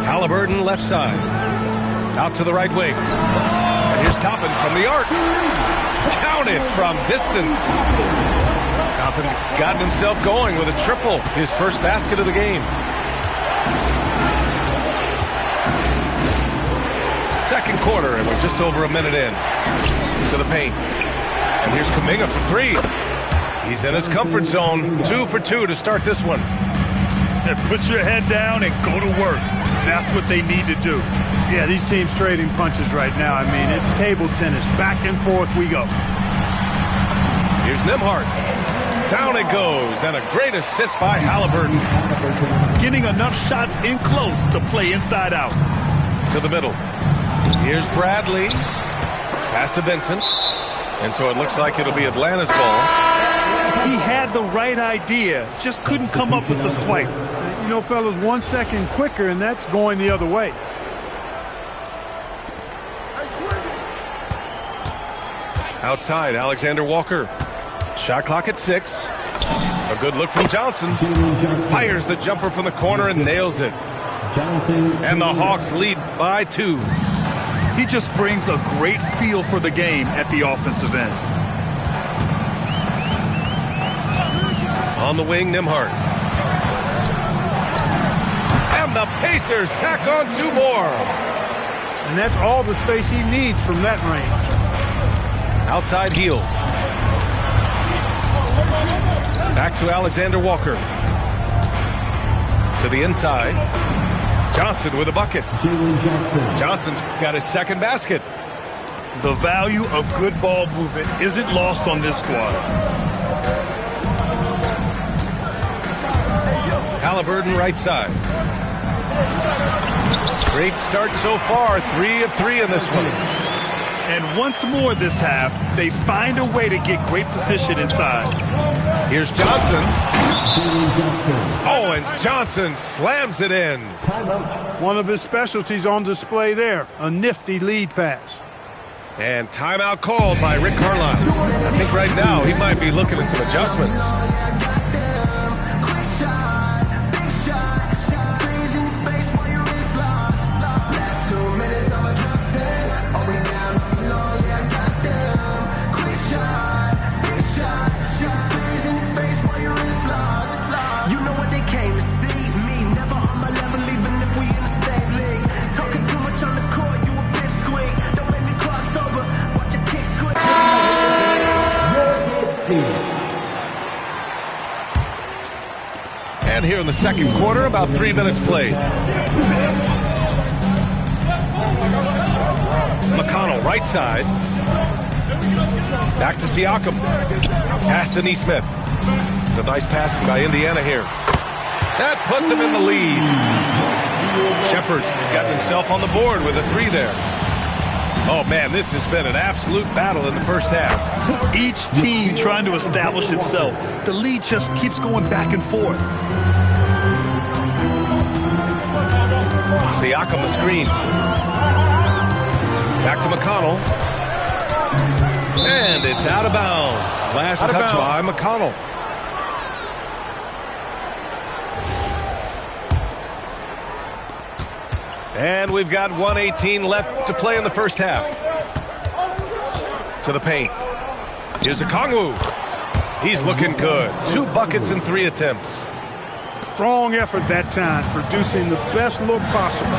Halliburton left side. Out to the right wing. And here's Toppin from the arc. Counted from distance. Toppin's gotten himself going with a triple, his first basket of the game. Second quarter, and we're just over a minute in. To the paint. And here's Kuminga for three. He's in his comfort zone. 2 for 2 to start this one. And put your head down and go to work. That's what they need to do. Yeah, these teams trading punches right now. I mean, it's table tennis. Back and forth we go. Here's Nembhard. Down it goes, and a great assist by Halliburton. Getting enough shots in close to play inside out. To the middle. Here's Bradley. Pass to Vincent. And so it looks like it'll be Atlanta's ball. He had the right idea, just couldn't come up with the swipe. You know, fellas, 1 second quicker, and that's going the other way. Outside, Alexander Walker. Shot clock at 6. A good look from Johnson. Fires the jumper from the corner and nails it. And the Hawks lead by 2. He just brings a great feel for the game at the offensive end. On the wing, Nembhard. And the Pacers tack on 2 more. And that's all the space he needs from that range. Outside heel. Back to Alexander Walker. To the inside. Johnson with a bucket. Johnson's got his second basket. The value of good ball movement isn't lost on this squad. Halliburton right side. Great start so far. 3 of 3 in this one. And once more this half, they find a way to get great position inside. Here's Johnson. Oh, and Johnson slams it in. One of his specialties on display there. A nifty lead pass. And timeout called by Rick Carlisle. I think right now he might be looking at some adjustments. And here in the second quarter, about 3 minutes played. McConnell, right side. Back to Siakam. Pass to Nesmith. It's a nice passing by Indiana here. That puts him in the lead. Shepard's got himself on the board with a 3 there. Oh, man, this has been an absolute battle in the first half. Each team trying to establish itself. The lead just keeps going back and forth. Siakam the screen. Back to McConnell. And it's out of bounds. Last touch by McConnell. And we've got 1:18 left to play in the first half. To the paint. Here's Okongwu. He's looking good. 2 buckets in 3 attempts. Strong effort that time, producing the best look possible.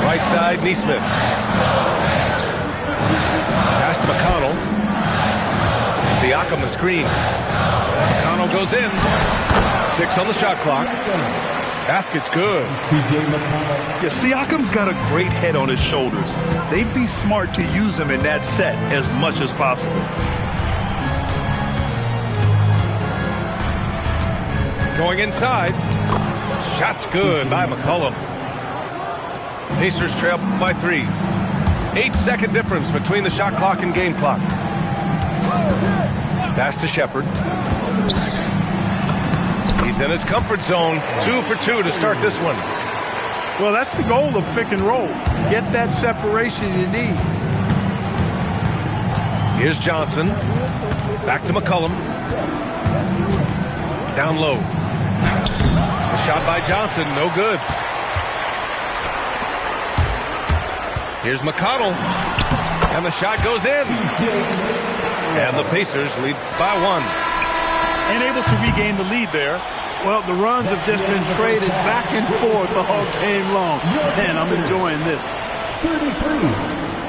Right side, Nesmith. Pass to McConnell. Siakam the screen. McConnell goes in. 6 on the shot clock. Basket's good. Yeah, Siakam's got a great head on his shoulders. They'd be smart to use him in that set as much as possible. Going inside. Shot's good by McCollum. Pacers trail by 3. 8-second difference between the shot clock and game clock. Pass to Shepard. He's in his comfort zone. 2 for 2 to start this one. Well, that's the goal of pick and roll. Get that separation you need. Here's Johnson. Back to McCollum. Down low. The shot by Johnson, no good. Here's McConnell. And the shot goes in. And the Pacers lead by 1. And able to regain the lead there. Well, the runs have just been traded back and forth all game long. Man, I'm enjoying this. 33.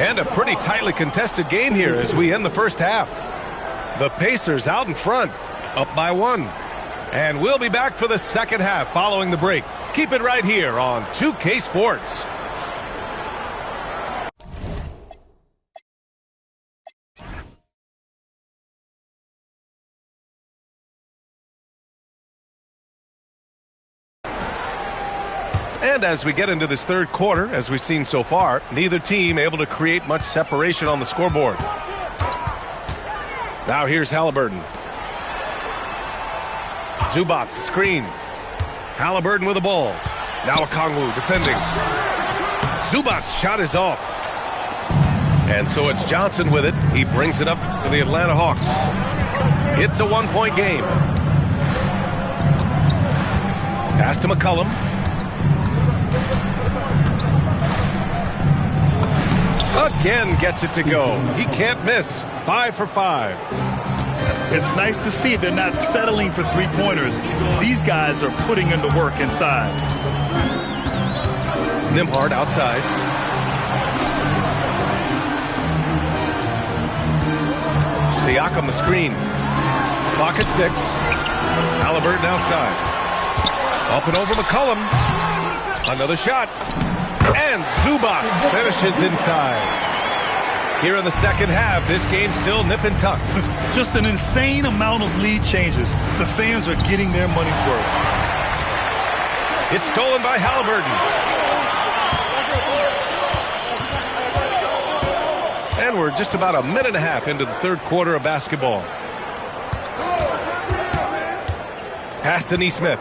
And a pretty tightly contested game here as we end the first half. The Pacers out in front, up by 1. And we'll be back for the second half following the break. Keep it right here on 2K Sports. And as we get into this third quarter, as we've seen so far, neither team able to create much separation on the scoreboard. Now here's Halliburton. Zubac, screen. Halliburton with the ball. Now Okongwu defending. Zubac's shot is off. And so it's Johnson with it. He brings it up for the Atlanta Hawks. It's a 1-point game. Pass to McCollum. Again gets it to go. He can't miss. 5 for 5. It's nice to see they're not settling for three-pointers. These guys are putting in the work inside. Nembhard outside. Siakam the screen. Clock at 6. Halliburton outside. Up and over McCollum. Another shot. And Zubac finishes inside. Here in the second half, this game's still nip and tuck. Just an insane amount of lead changes. The fans are getting their money's worth. It's stolen by Halliburton. And we're just about a minute and a half into the third quarter of basketball. Pass to Nesmith.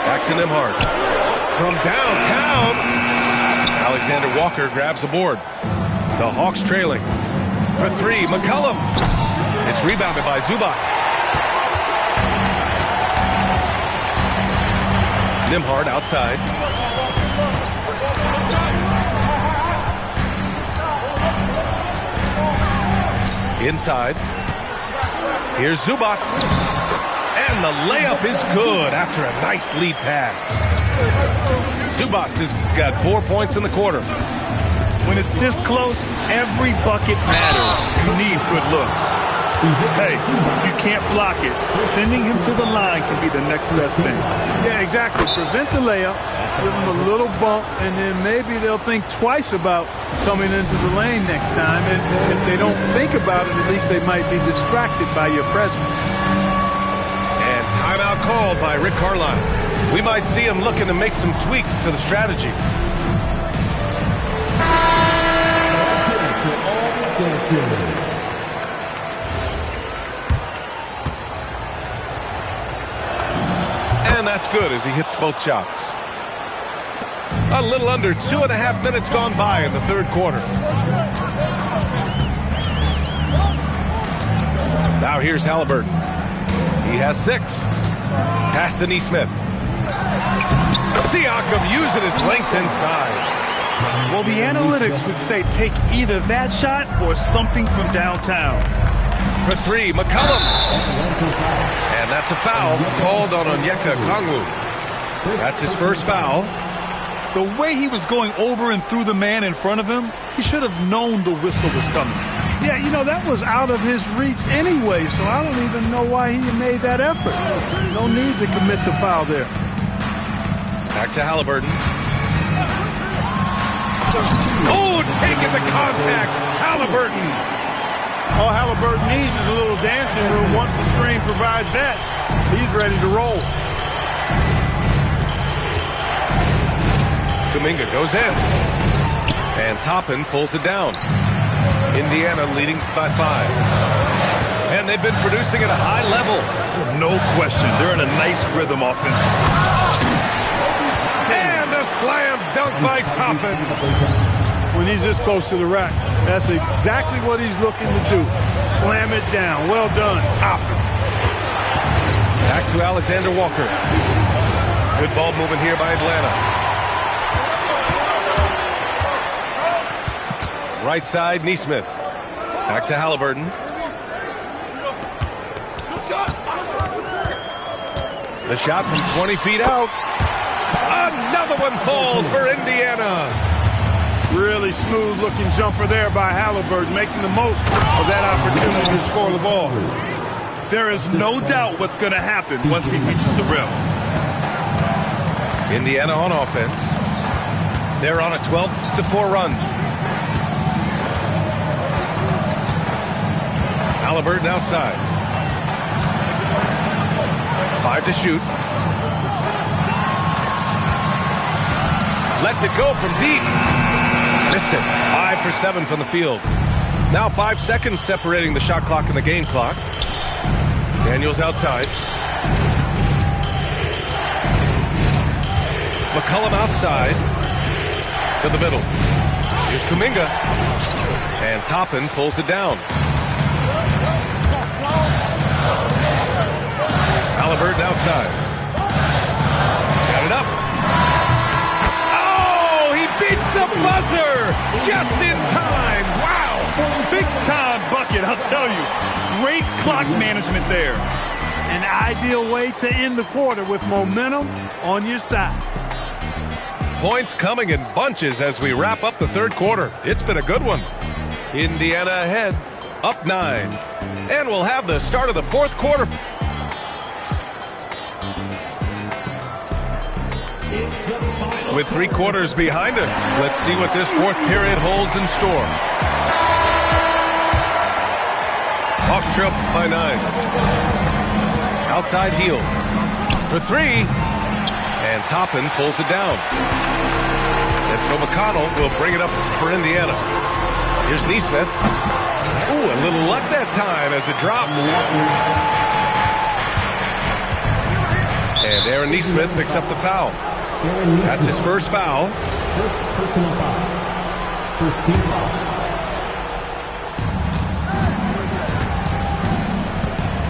Back to Nembhard. From downtown, Alexander Walker grabs the board. The Hawks trailing. For 3, McCollum. It's rebounded by Zubac. Nembhard outside. Inside. Here's Zubac. And the layup is good after a nice lead pass. Zubac has got 4 points in the quarter. When it's this close, every bucket matters. You need good looks. Hey, if you can't block it, sending him to the line can be the next best thing. Yeah, exactly. Prevent the layup, give them a little bump, and then maybe they'll think twice about coming into the lane next time. And if they don't think about it, at least they might be distracted by your presence. And timeout called by Rick Carlisle. We might see him looking to make some tweaks to the strategy. And that's good as he hits both shots. A little under 2.5 minutes gone by in the third quarter. Now here's Halliburton. He has 6. Pass to Nesmith. Siakam using his length inside. Well, the analytics would say take either that shot or something from downtown. For 3, McCollum. And that's a foul called on Onyeka Okongwu. That's his first foul. The way he was going over and through the man in front of him, he should have known the whistle was coming. Yeah, you know, that was out of his reach anyway, so I don't even know why he made that effort. No need to commit the foul there. Back to Halliburton. Oh, taking the contact. Halliburton. All Halliburton needs is a little dancing room. Once the screen provides that, he's ready to roll. Kuminga goes in. And Toppin pulls it down. Indiana leading by 5. And they've been producing at a high level. No question. They're in a nice rhythm offensively. And a slam dunk by Toppin. When he's this close to the rack, that's exactly what he's looking to do. Slam it down. Well done, Toppin. Back to Alexander Walker. Good ball movement here by Atlanta. Right side, Neesmith. Back to Halliburton. The shot from 20 feet out. Another one falls for Indiana. Really smooth looking jumper there by Halliburton, making the most of that opportunity to score the ball. There is no doubt what's going to happen once he reaches the rim. Indiana on offense. They're on a 12-4 run. Halliburton outside. 5 to shoot. Lets it go from deep. Missed it. 5 for 7 from the field. Now 5 seconds separating the shot clock and the game clock. Daniels outside. McCollum outside to the middle. Here's Kuminga. And Toppin pulls it down. Halliburton outside. Got it up. Oh, he beats the buzzer just in time. Wow. Big time bucket, I'll tell you. Great clock management there. An ideal way to end the quarter with momentum on your side. Points coming in bunches as we wrap up the third quarter. It's been a good one. Indiana ahead, up 9. And we'll have the start of the fourth quarter. With 3 quarters behind us, let's see what this fourth period holds in store. Hawks trail by 9. Outside heel for 3. And Toppin pulls it down. And so McConnell will bring it up for Indiana. Here's Neesmith. Ooh, a little luck that time as it drops. And Aaron Neesmith picks up the foul. That's his first foul. First personal foul. First team foul.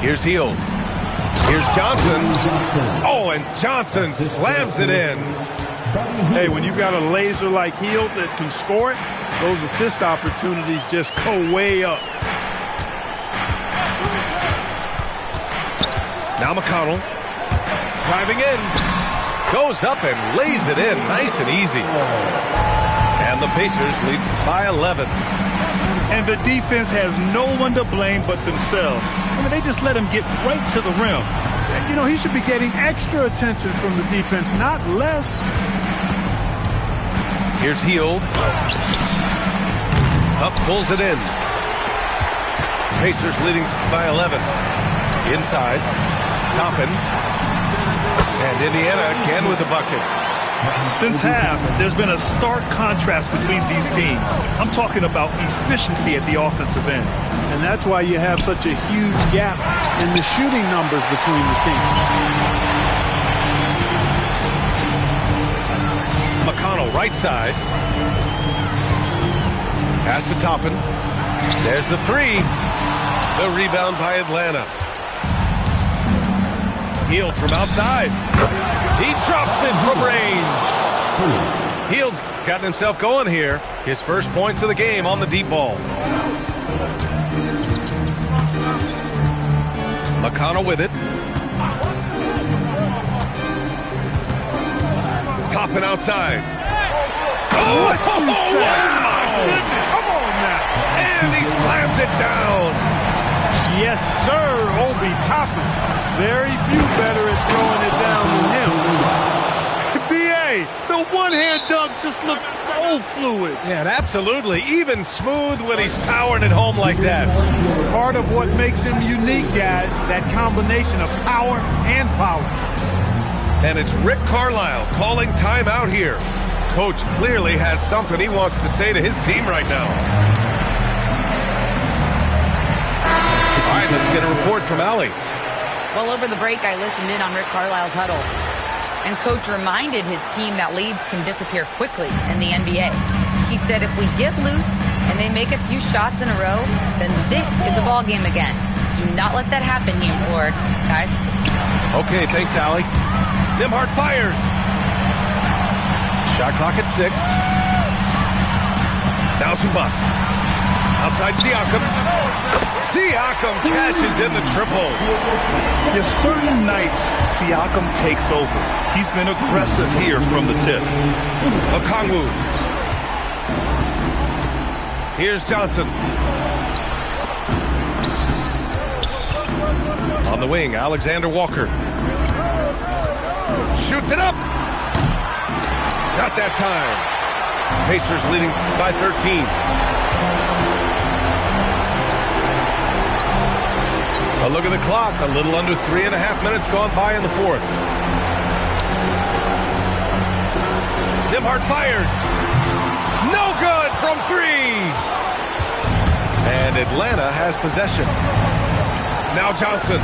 Here's Hield. Here's Johnson. Oh, and Johnson slams it in. Hey, when you've got a laser like Hield that can score it, those assist opportunities just go way up. Now McConnell driving in. Goes up and lays it in nice and easy. And the Pacers lead by 11. And the defense has no one to blame but themselves. I mean, they just let him get right to the rim. You know, he should be getting extra attention from the defense, not less. Here's Hield. Up pulls it in. Pacers leading by 11. Inside. Toppin. And Indiana again with the bucket. Since half, there's been a stark contrast between these teams. I'm talking about efficiency at the offensive end. And that's why you have such a huge gap in the shooting numbers between the teams. McConnell right side. Pass to Toppin. There's the 3. The rebound by Atlanta. Hield from outside. He drops it from range. Hield's gotten himself going here. His first points of the game on the deep ball. McConnell with it. Toppin outside. Oh, What you say? wow! Come on now. And he slams it down. Yes, sir, Obi Toppin. Very few better at throwing it down than him. B.A., the one-hand dunk just looks so fluid. Yeah, and absolutely. Even smooth when he's powering it home like that. Part of what makes him unique, guys, that combination of power and power. And it's Rick Carlisle calling timeout here. Coach clearly has something he wants to say to his team right now. All right, let's get a report from Allie. Well, over the break, I listened in on Rick Carlisle's huddle. And Coach reminded his team that leads can disappear quickly in the NBA. He said if we get loose and they make a few shots in a row, then this is a ball game again. Do not let that happen, he implored. Guys. Okay, thanks, Allie. Nembhard fires. Shot clock at 6. Now Zubats. Outside Siakam. Siakam cashes in the triple. There's certain nights Siakam takes over. He's been aggressive here from the tip. Okongwu. Here's Johnson. On the wing, Alexander Walker. Shoots it up. Not that time. Pacers leading by 13. A look at the clock. A little under 3.5 minutes gone by in the fourth. Nembhard fires. No good from three. And Atlanta has possession. Now Johnson.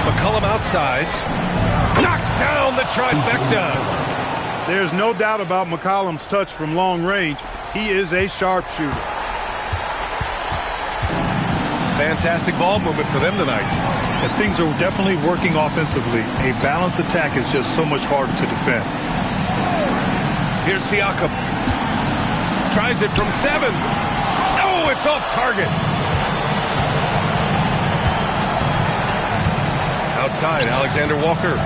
McCollum outside. Knocks down the trifecta. There's no doubt about McCollum's touch from long range. He is a sharpshooter. Fantastic ball movement for them tonight. And things are definitely working offensively. A balanced attack is just so much harder to defend. Here's Siakam. Tries it from 7. Oh, it's off target. Outside, Alexander Walker.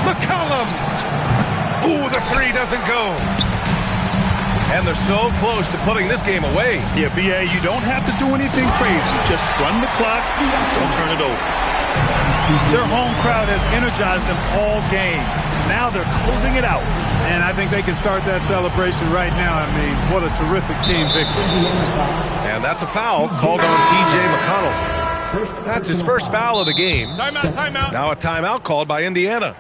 McCollum. Ooh, the 3 doesn't go. And they're so close to putting this game away. Yeah, B.A., you don't have to do anything crazy. Just run the clock. Don't turn it over. Their home crowd has energized them all game. Now they're closing it out. And I think they can start that celebration right now. I mean, what a terrific team victory. And that's a foul called on T.J. McConnell. That's his first foul of the game. Timeout, timeout. Now a timeout called by Indiana.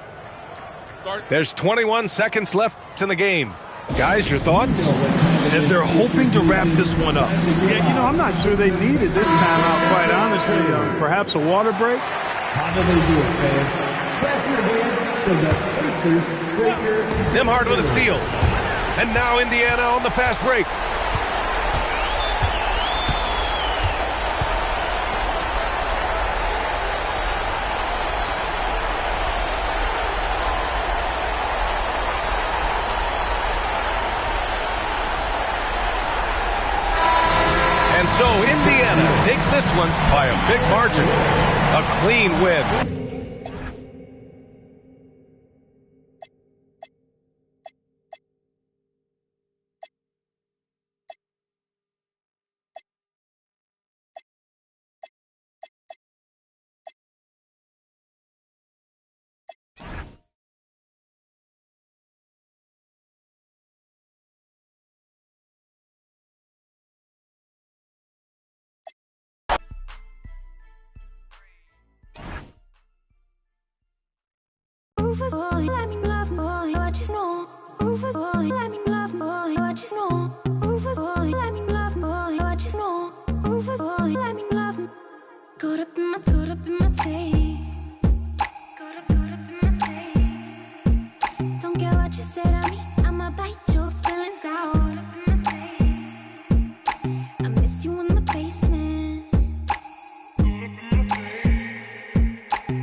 There's 21 seconds left in the game. Guys, your thoughts? And they're hoping to wrap this one up. Yeah, you know, I'm not sure they needed this timeout, quite honestly. Perhaps a water break? How do they do it, fans? Clap your hands for the Pacers breaker. Nembhard with a steal. And now Indiana on the fast break. So Indiana takes this one by a big margin. A clean win. Rufus boy, let me love boy, what you know. Rufus boy, let me love boy, what you know. Rufus boy, let me love boy, what you know. Rufus boy, let me love. Caught up in my tape. Caught up in my tape. Don't care what you said to me, I'ma bite your feelings out. I miss you in the basement.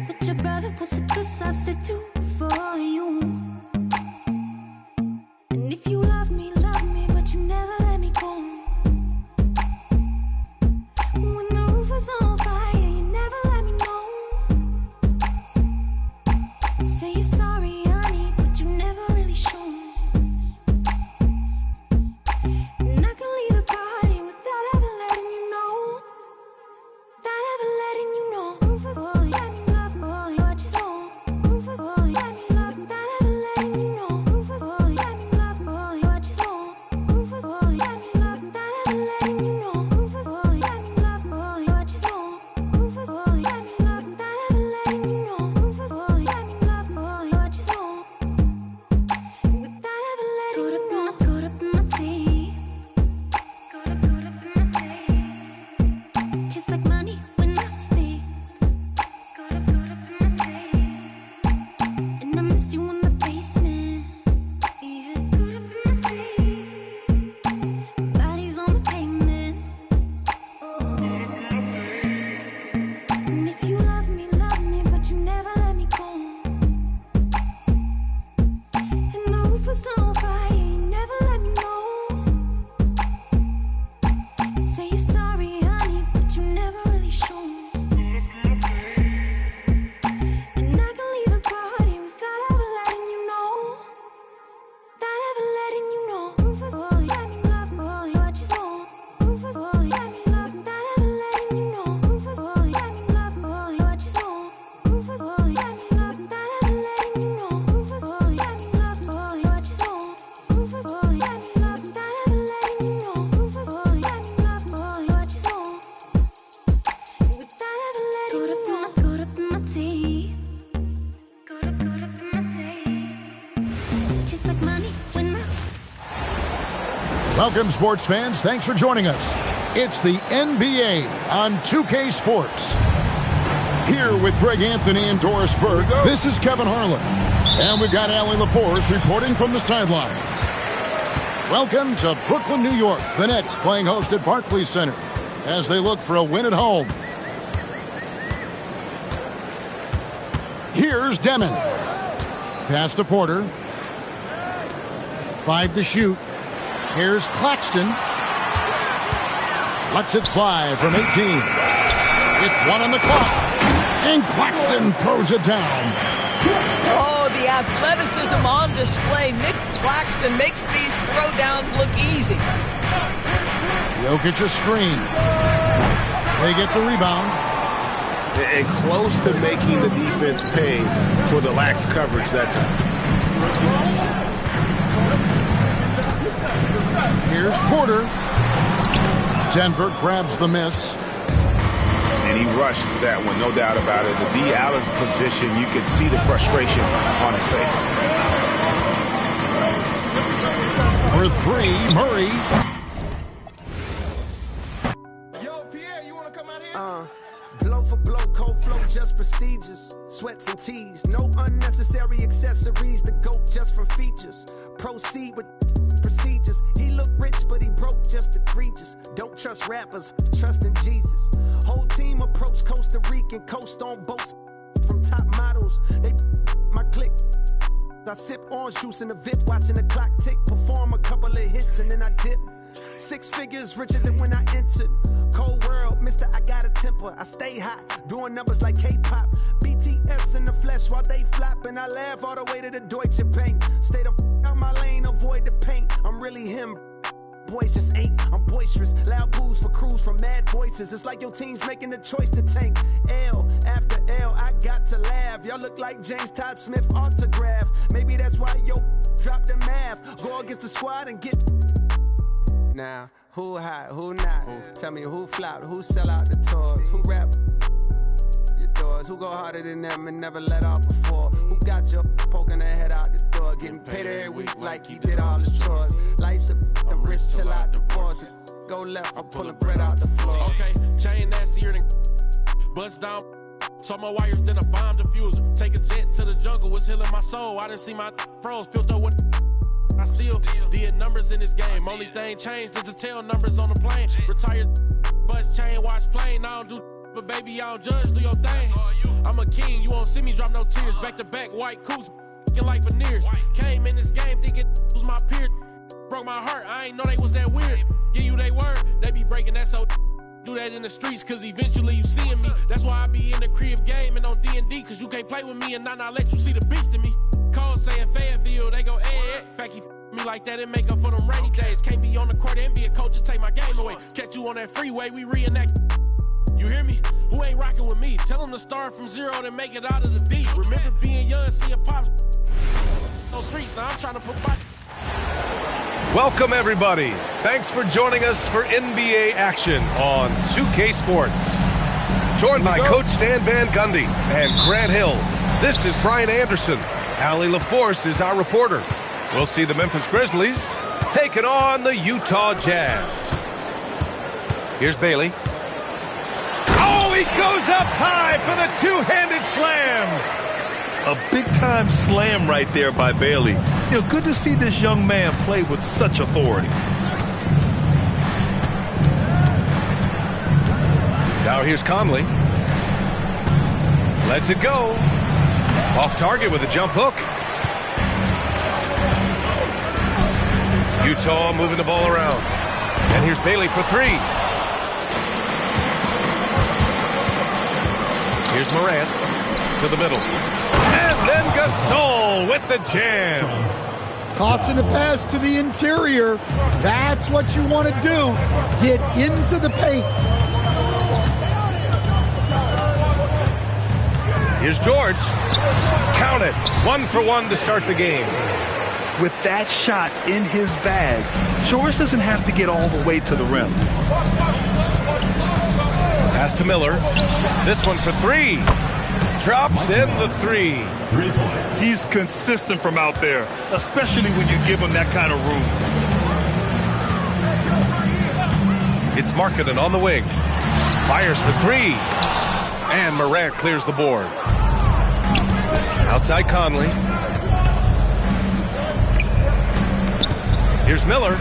But your brother was a good substitute for you. And if you love me, but you never let me go. When the roof was on fire, you never let me know. Say you're sorry, honey, but you never really show. Welcome, sports fans. Thanks for joining us. It's the NBA on 2K Sports. Here with Greg Anthony and Doris Burke, this is Kevin Harlan. And we've got Allie LaForce reporting from the sidelines. Welcome to Brooklyn, New York. The Nets playing host at Barclays Center as they look for a win at home. Here's Demon. Pass to Porter. 5 to shoot. Here's Claxton. Lets it fly from 18. With 1 on the clock. And Claxton throws it down. Oh, the athleticism on display. Nick Claxton makes these throwdowns look easy. Jokic a screen. They get the rebound. And close to making the defense pay for the lax coverage that time. Here's Porter. Denver grabs the miss. And he rushed that one, no doubt about it. To be out of position, you could see the frustration on his face. For 3, Murray. Yo, Pierre, you want to come out here? Blow for blow, cold flow, just prestigious. Sweats and tees, no unnecessary accessories. The GOAT just from features. Proceed with procedures. He look rich, but he broke, just egregious. Don't trust rappers, trust in Jesus. Whole team approach Costa Rican, coast on boats from top models. They my click. I sip orange juice in the VIP, watching the clock tick. Perform a couple of hits and then I dip. 6 figures richer than when I entered. Cold world, mister, I got a temper. I stay hot, doing numbers like K-pop. BTS in the flesh while they flop. And I laugh all the way to the Deutsche Bank. Stay the out my lane, avoid the paint. I'm really him. Boys just ain't. I'm boisterous. Loud boos for crews from mad voices. It's like your team's making the choice to tank. L after L, I got to laugh. Y'all look like James Todd Smith autograph. Maybe that's why yo drop the math. Go against the squad and get. Now, who hot, who not? Tell me who flopped, who sell out the tours, who rap your doors, who go harder than them and never let off before, who got your poking their head out the door, getting paid every week like you did all the chores. Life's a rich till I divorce it. Go left, I'm pulling bread out the floor. Okay, chain nastier than bust down. So more wires than a bomb diffuser. Take a jet to the jungle, was healing my soul. I didn't see my pros filter with. I still did numbers in this game. Only thing changed is the tail numbers on the plane. Retired bus chain, watch plane. I don't do but baby, I don't judge, do your thing. I'm a king, you won't see me drop no tears. Back to back, white coops, like veneers. Came in this game thinking was my peer. Broke my heart, I ain't know they was that weird. Give you they word, they be breaking that so do that in the streets, cause eventually you seeing me. That's why I be in the crib game and on D&D, cause you can't play with me and not let you see the beast in me. Call saying Fayetteville, they go, eh. Fact, he me like that and make up for them rainy days. Can't be on the court and be a coach and take my game away. Catch you on that freeway, we reenact. You hear me? Who ain't rocking with me? Tell them to start from zero and make it out of the deep. Remember being young, seeing pops on streets. Now I'm trying to put my... Welcome, everybody. Thanks for joining us for NBA action on 2K Sports. Joined by Coach Stan Van Gundy and Grant Hill. This is Brian Anderson. Allie LaForce is our reporter. We'll see the Memphis Grizzlies taking on the Utah Jazz. Here's Bailey. Oh, he goes up high for the two-handed slam. A big-time slam right there by Bailey. You know, good to see this young man play with such authority. Now here's Conley. Lets it go. Off target with a jump hook. Utah moving the ball around. And here's Bailey for 3. Here's Morant to the middle. And then Gasol with the jam. Tossing a pass to the interior. That's what you want to do. Get into the paint. Here's George. Count it. 1 for 1 to start the game. With that shot in his bag, George doesn't have to get all the way to the rim. Pass to Miller. This one for 3. Drops in the 3. 3 points. He's consistent from out there, especially when you give him that kind of room. It's Markkanen on the wing. Fires for three. And Morant clears the board. Outside Conley. Here's Miller.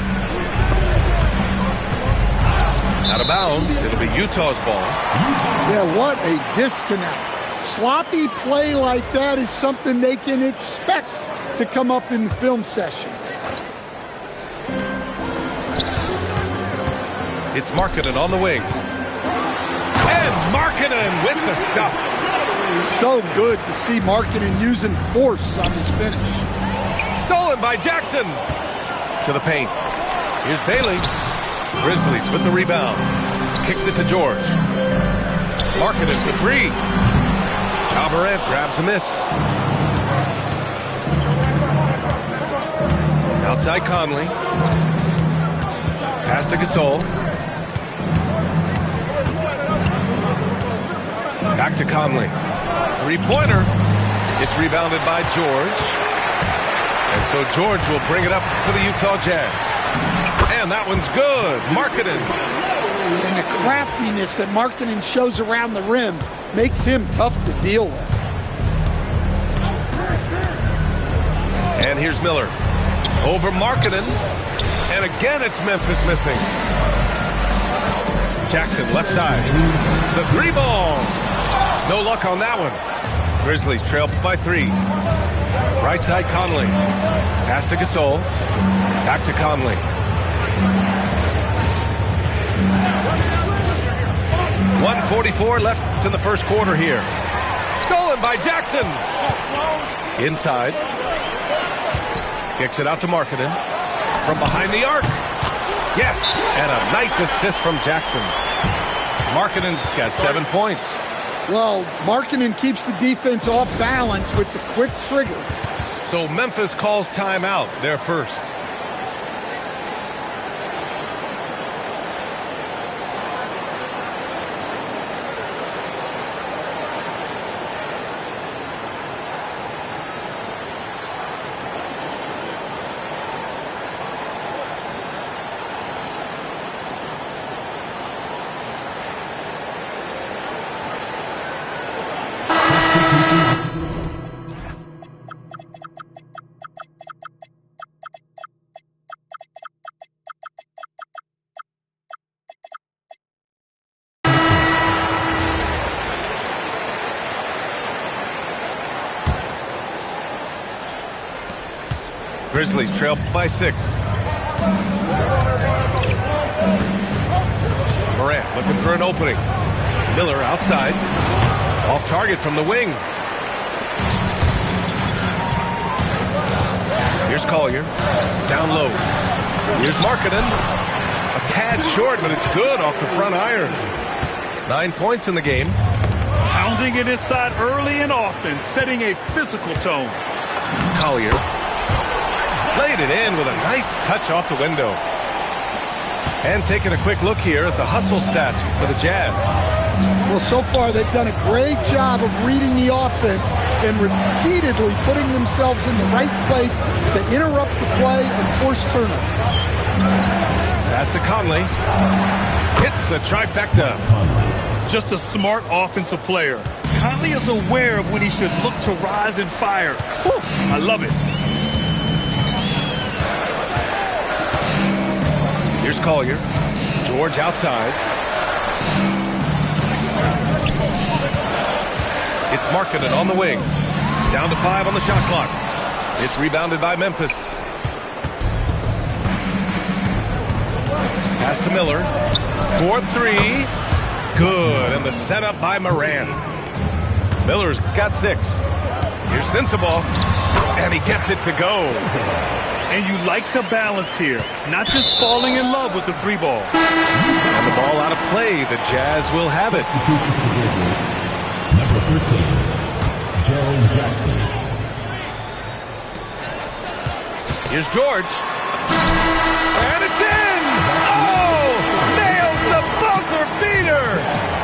Out of bounds. It'll be Utah's ball. Yeah, what a disconnect. Sloppy play like that is something they can expect to come up in the film session. It's Markkanen on the wing. And Markkanen with the stuff. So good to see Markkanen using force on his finish. Stolen by Jackson. To the paint. Here's Bailey. Grizzlies with the rebound. Kicks it to George. Markkanen for three. Morant grabs a miss. Outside Conley. Pass to Gasol. Back to Conley. Three-pointer. It's rebounded by George. And so George will bring it up for the Utah Jazz. And that one's good. Markkanen. And the craftiness that Markkanen shows around the rim makes him tough to deal with. And here's Miller. Over Markkanen. And again, it's Memphis missing. Jackson, left side. The three ball. No luck on that one. Grizzlies trail by three. Right side, Conley. Pass to Gasol. Back to Conley. .144 left in the first quarter here. Stolen by Jackson. Inside. Kicks it out to Markkanen. From behind the arc. Yes, and a nice assist from Jackson. Markkanen's got 7 points. Well, Markkanen keeps the defense off balance with the quick trigger. So Memphis calls timeout, their first. Grizzlies trail by 6. Morant looking for an opening. Miller outside. Off target from the wing. Here's Collier. Down low. Here's Markkanen. A tad short, but it's good off the front iron. 9 points in the game. Pounding it inside early and often, setting a physical tone. Collier. Laid it in with a nice touch off the window. And taking a quick look here at the hustle stats for the Jazz. Well, so far they've done a great job of reading the offense and repeatedly putting themselves in the right place to interrupt the play and force turnovers. Pass to Conley. Hits the trifecta. Just a smart offensive player. Conley is aware of when he should look to rise and fire. Whew, I love it. Here's Collier. George outside. It's Markkanen on the wing. Down to 5 on the shot clock. It's rebounded by Memphis. Pass to Miller. 4-3. Good. And the setup by Morant. Miller's got 6. Here's Sensabaugh. And he gets it to go. And you like the balance here. Not just falling in love with the three ball. And the ball out of play. The Jazz will have it. Number 13, Jaren Jackson. Here's George. And it's in! Oh! Nails the buzzer beater!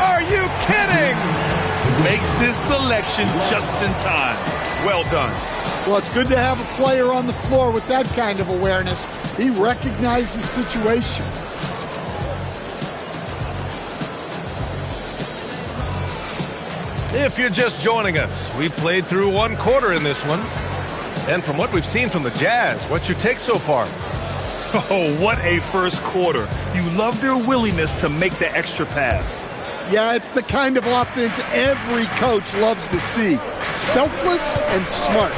Are you kidding? Makes his selection just in time. Well done. Well, it's good to have a player on the floor with that kind of awareness. He recognized the situation. If you're just joining us, we played through one quarter in this one. And from what we've seen from the Jazz, what's your take so far? Oh, what a first quarter. You love their willingness to make the extra pass. Yeah, it's the kind of offense every coach loves to see. Selfless and smart.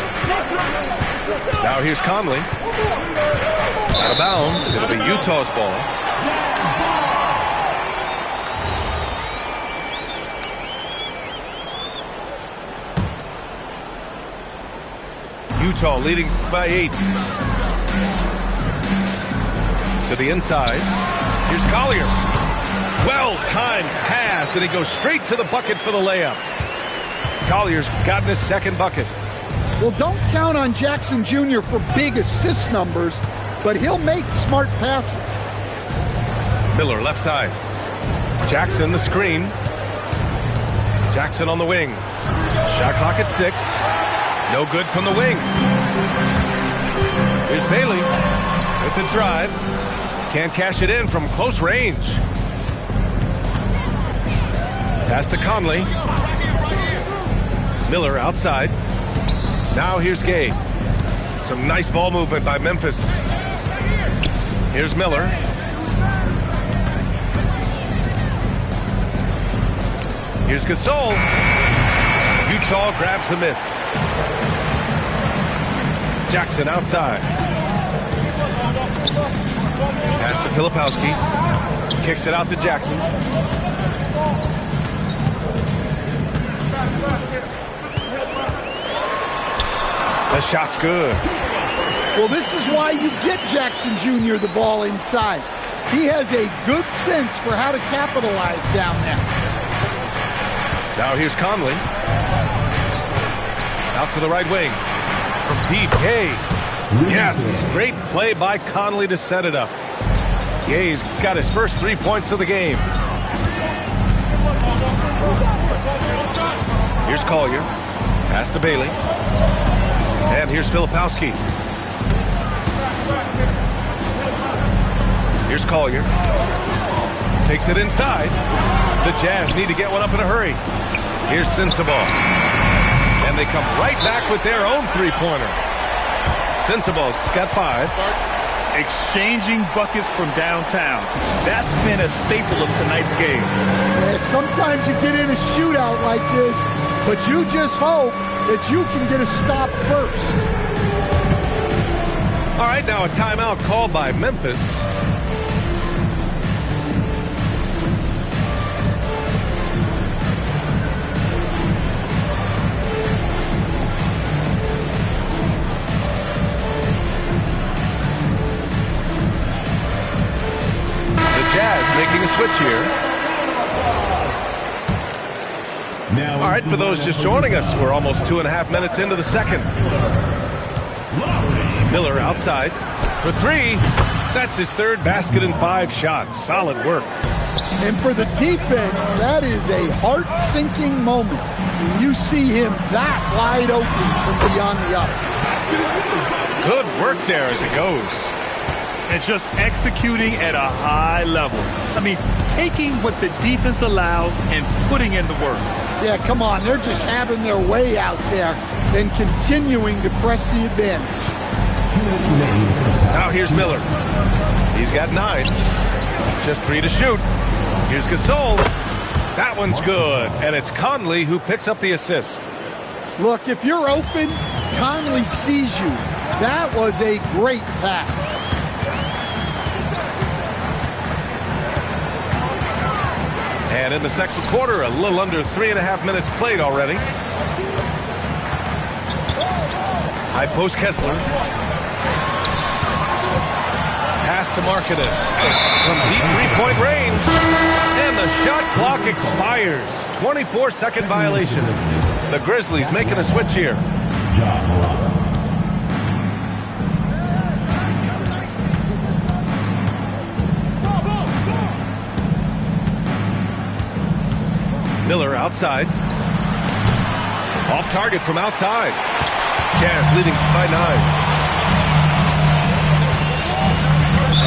Now here's Conley. Out of bounds. It'll be Utah's ball. Utah leading by 8. To the inside. Here's Collier. Well-timed pass, and he goes straight to the bucket for the layup. Collier's gotten his second bucket. Well, don't count on Jackson Jr. for big assist numbers, but he'll make smart passes. Miller left side. Jackson the screen. Jackson on the wing. Shot clock at 6. No good from the wing. Here's Bailey with the drive. Can't cash it in from close range. Pass to Conley. Miller outside. Now here's Gay. Some nice ball movement by Memphis. Here's Miller. Here's Gasol. Utah grabs the miss. Jackson outside. Pass to Filipowski. Kicks it out to Jackson. The shot's good. Well, this is why you get Jackson Jr. the ball inside. He has a good sense for how to capitalize down there. Now here's Conley. Out to the right wing. From deep, Gay. Yes, great play by Conley to set it up. Gay's got his first 3 points of the game. Here's Collier. Pass to Bailey. And here's Filipowski. Here's Collier. Takes it inside. The Jazz need to get one up in a hurry. Here's Sensabaugh. And they come right back with their own three-pointer. Sensabaugh's got 5. Exchanging buckets from downtown. That's been a staple of tonight's game. Yeah, sometimes you get in a shootout like this, but you just hope that you can get a stop first. All right, now a timeout called by Memphis. Jazz making a switch here. Now, all right, for those just joining us, we're almost 2.5 minutes into the second. Miller outside for 3. That's his third basket in 5 shots. Solid work. And for the defense, that is a heart-sinking moment when you see him that wide open from beyond the arc. Good work there as it goes. And just executing at a high level. I mean, taking what the defense allows and putting in the work. Yeah, come on. They're just having their way out there and continuing to press the advantage. Now here's Miller. He's got 9. Just 3 to shoot. Here's Gasol. That one's good. And it's Conley who picks up the assist. Look, if you're open, Conley sees you. That was a great pass. And in the second quarter, a little under 3.5 minutes played already. High post Kessler. Pass to Markkanen. From deep three-point range. And the shot clock expires. 24-second violation. The Grizzlies making a switch here. Miller outside. Off target from outside. Jazz leading by 9.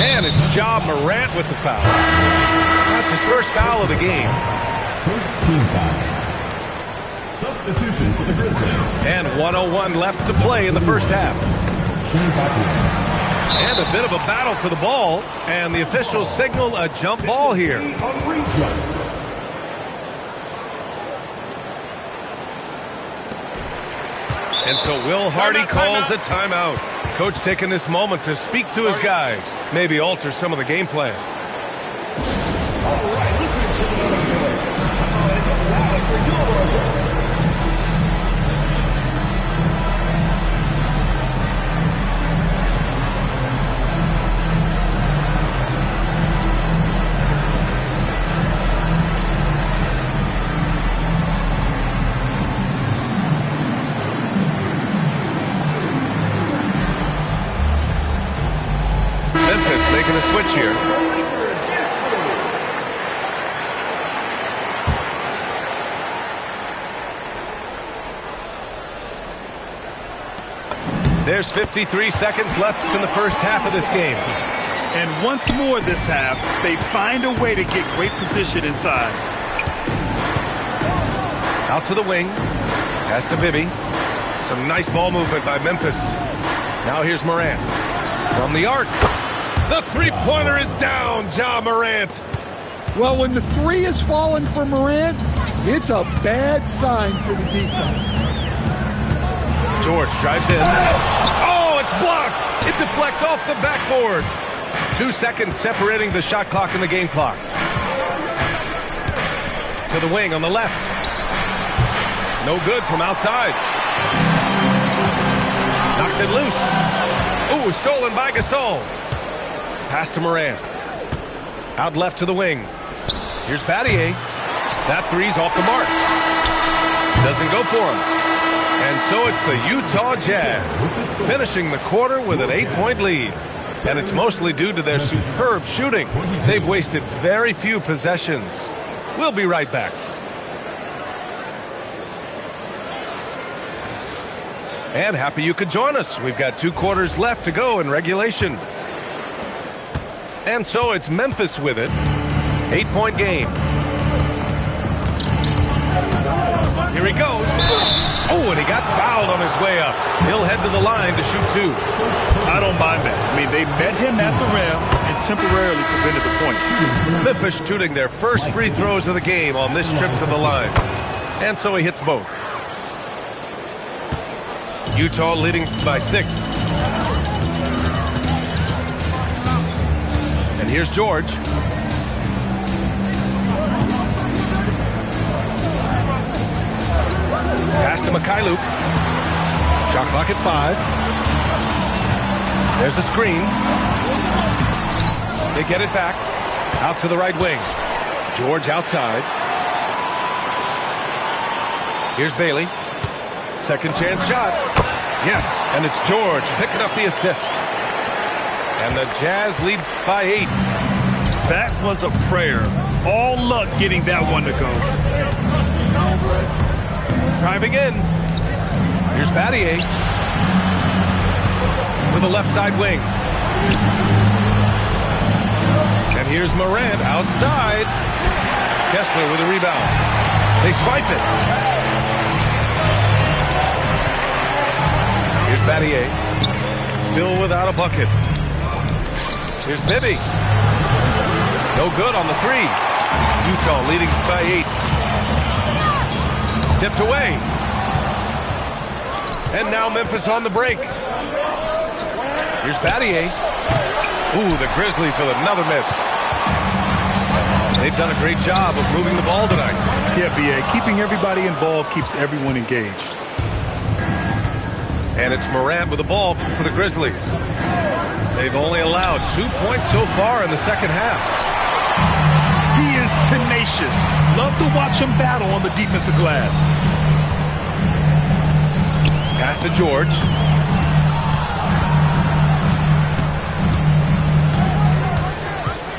And it's Ja Morant with the foul. That's his first foul of the game. First team foul. Substitution for the Grizzlies. And 1:01 left to play in the first half. And a bit of a battle for the ball, and the officials signal a jump ball here. And so Will Hardy calls a timeout. Coach taking this moment to speak to his guys, maybe alter some of the game plan. Memphis making a switch here. There's 53 seconds left in the first half of this game. And once more this half, they find a way to get great position inside. Out to the wing. Pass to Bibby. Some nice ball movement by Memphis. Now here's Morant. From the arc. The three-pointer is down, Ja Morant. Well, when the three is falling for Morant, it's a bad sign for the defense. George drives in. Oh, it's blocked. It deflects off the backboard. 2 seconds separating the shot clock and the game clock. To the wing on the left. No good from outside. Knocks it loose. Ooh, stolen by Gasol. Pass to Morant. Out left to the wing. Here's Battier. That three's off the mark. Doesn't go for him. And so it's the Utah Jazz finishing the quarter with an 8-point lead. And it's mostly due to their superb shooting. They've wasted very few possessions. We'll be right back. And happy you could join us. We've got 2 quarters left to go in regulation. And so it's Memphis with it. 8-point game. Here he goes. Oh, and he got fouled on his way up. He'll head to the line to shoot 2. I don't mind that. I mean, they met him at the rim and temporarily prevented the point. Memphis shooting their first free throws of the game on this trip to the line. And so he hits both. Utah leading by 6. And here's George. Pass to Mikhailuk. Shot clock at 5. There's a screen. They get it back. Out to the right wing. George outside. Here's Bailey. Second chance shot. Yes, and it's George picking up the assist. And the Jazz lead by 8. That was a prayer. All luck getting that one to go. Driving in. Here's Battier. To the left side wing. And here's Morant outside. Kessler with a rebound. They swipe it. Here's Battier. Still without a bucket. Here's Bibby. No good on the 3. Utah leading by 8. Tipped away. And now Memphis on the break. Here's Battier. Ooh, the Grizzlies with another miss. They've done a great job of moving the ball tonight. Yeah, B.A. Keeping everybody involved keeps everyone engaged. And it's Morant with the ball for the Grizzlies. They've only allowed 2 points so far in the second half. He is tenacious. Love to watch him battle on the defensive glass. Pass to George.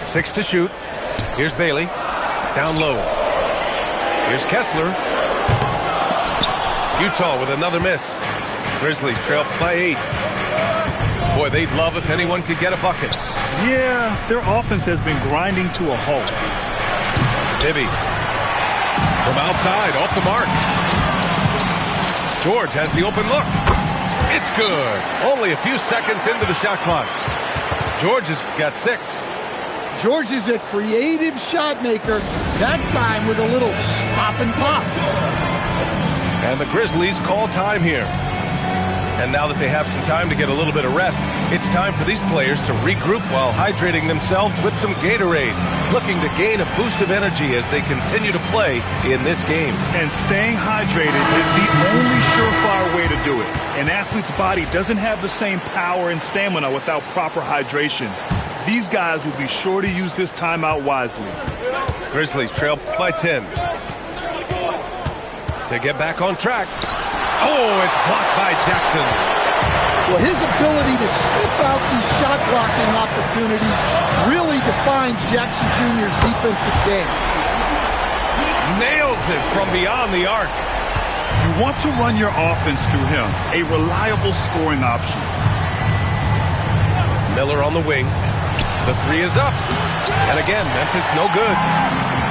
Six to shoot. Here's Bailey. Down low. Here's Kessler. Utah with another miss. Grizzlies trail by 8. Boy, they'd love if anyone could get a bucket. Yeah, their offense has been grinding to a halt. Bibby. From outside, off the mark. George has the open look. It's good. Only a few seconds into the shot clock. George has got 6. George is a creative shot maker, that time with a little stop and pop. And the Grizzlies call time here. And now that they have some time to get a little bit of rest, it's time for these players to regroup while hydrating themselves with some Gatorade, looking to gain a boost of energy as they continue to play in this game. And staying hydrated is the only surefire way to do it. An athlete's body doesn't have the same power and stamina without proper hydration. These guys will be sure to use this timeout wisely. Grizzlies trail by 10. To get back on track. Oh, it's blocked by Jackson. Well, his ability to sniff out these shot blocking opportunities really defines Jackson Jr.'s defensive game. Nails it from beyond the arc. You want to run your offense through him, a reliable scoring option. Miller on the wing. The 3 is up. And again, Memphis no good.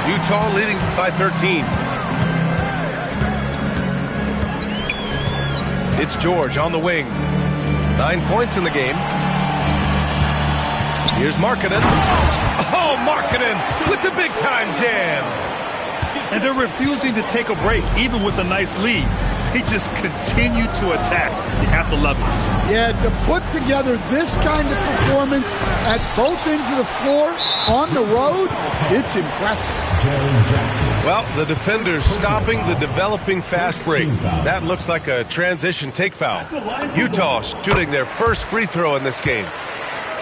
Utah leading by 13. It's George on the wing. 9 points in the game. Here's Markkanen. Oh, Markkanen with the big-time jam. And they're refusing to take a break, even with a nice lead. They just continue to attack. You have to love it. Yeah, to put together this kind of performance at both ends of the floor on the road, it's impressive. Well, the defenders stopping the developing fast break. That looks like a transition take foul. Utah shooting their first free throw in this game.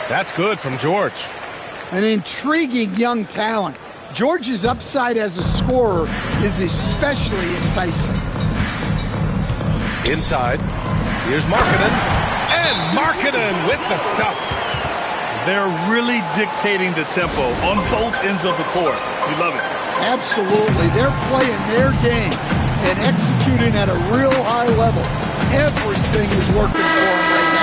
That's good from George. An intriguing young talent. George's upside as a scorer is especially enticing. Inside, here's Markkanen. And Markkanen with the stuff. They're really dictating the tempo on both ends of the court. We love it. Absolutely. They're playing their game and executing at a real high level. Everything is working for them right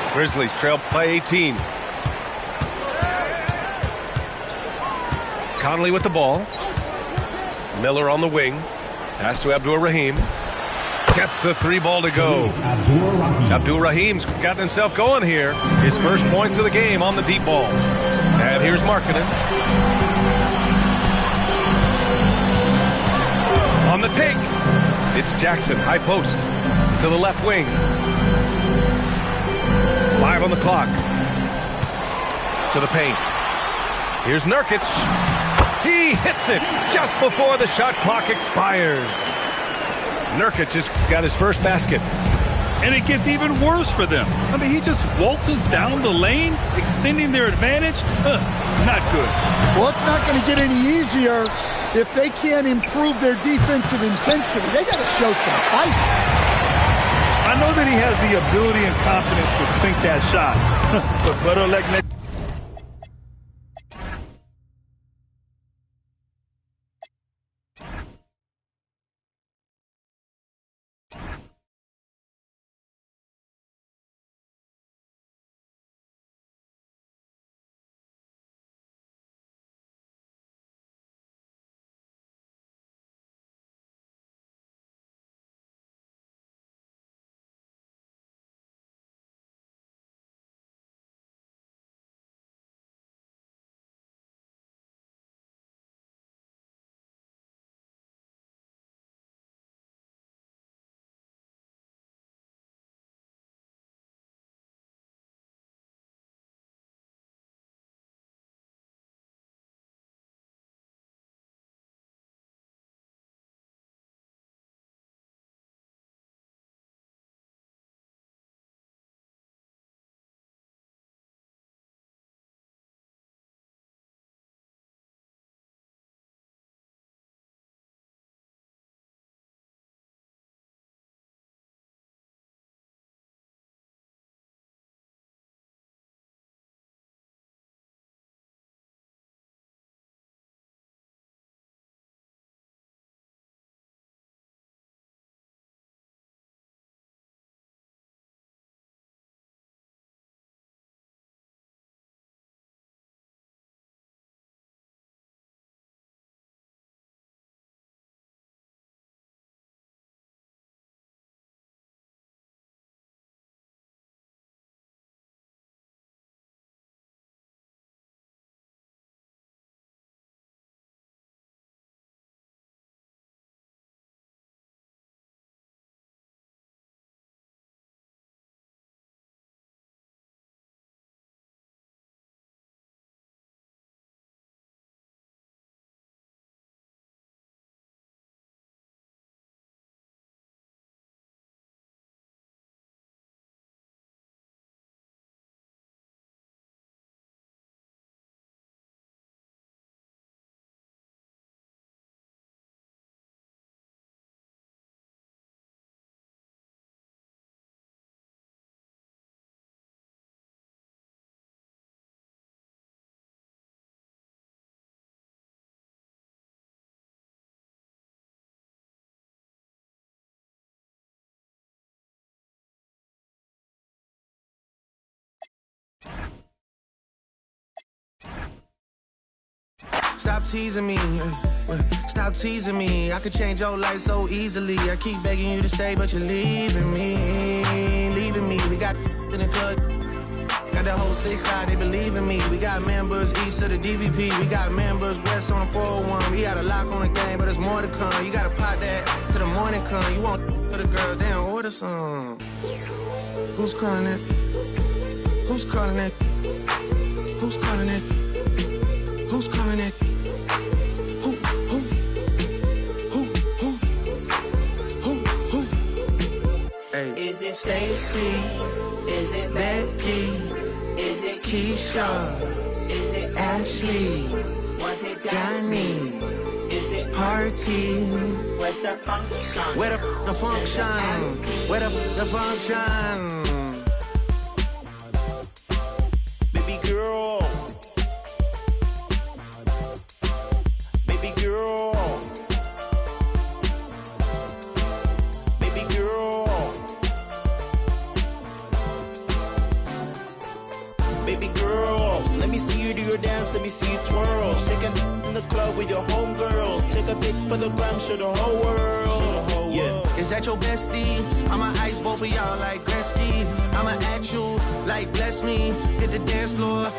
now. Grizzlies trail by 18. Conley with the ball. Miller on the wing. Pass to Abdur-Rahim. Gets the 3 ball to go. Abdur-Rahim's gotten himself going here. His first points of the game on the deep ball. And here's Markkanen. On the take. It's Jackson, high post. To the left wing. 5 on the clock. To the paint. Here's Nurkic. He hits it just before the shot clock expires. Nurkic just got his first basket. And it gets even worse for them. I mean, he just waltzes down the lane, extending their advantage. Not good. Well, it's not going to get any easier if they can't improve their defensive intensity. They got to show some fight. I know that he has the ability and confidence to sink that shot. But better luck next Stop teasing me. Stop teasing me. I could change your life so easily. I keep begging you to stay, but you're leaving me. Leaving me. We got in the club. Got the whole 6 side, they believe in me. We got members east of the DVP. We got members west on the 401. We got a lock on the game, but there's more to come. You gotta pot that till the morning come. You want for the girls, they don't order some. Who's calling it? Who's calling it? Who's calling it? Who's calling it? Who? Hey. Is it Stacy? Is it Becky? Is it Keisha? Is it Ashley? Was it Danny? Is it Party? Where's the function? Where the function? Where the function? Baby girl. Baby girl. Baby girl. Baby girl, let me see you do your dance, let me see you twirl. Shaking in the club with your homegirls. Take a pic for the gram, show the whole world. Yeah. Is that your bestie? I'ma ice both of y'all like Gretzky. I'ma at you like bless me. Hit the dance floor.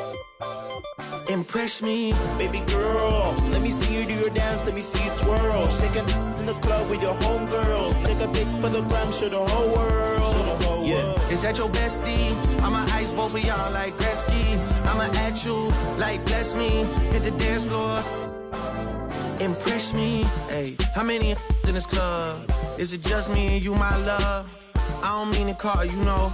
Impress me. Baby girl, let me see you do your dance, let me see you twirl. Shaking in the club with your homegirls. Take a pic for the gram, show the whole world. Yeah. Is that your bestie? I'ma ice both of y'all like Gretzky. I'ma at you like bless me. Hit the dance floor. Impress me. Hey, how many in this club? Is it just me and you, my love? I don't mean to call you, know.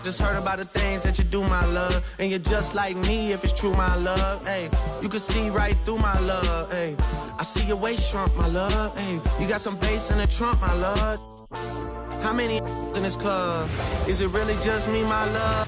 Just heard about the things that you do, my love. And you're just like me if it's true, my love. Hey, you can see right through my love. Hey, I see your waist shrunk, my love. Hey, you got some bass in the trunk, my love. How many in this club? Is it really just me, my love?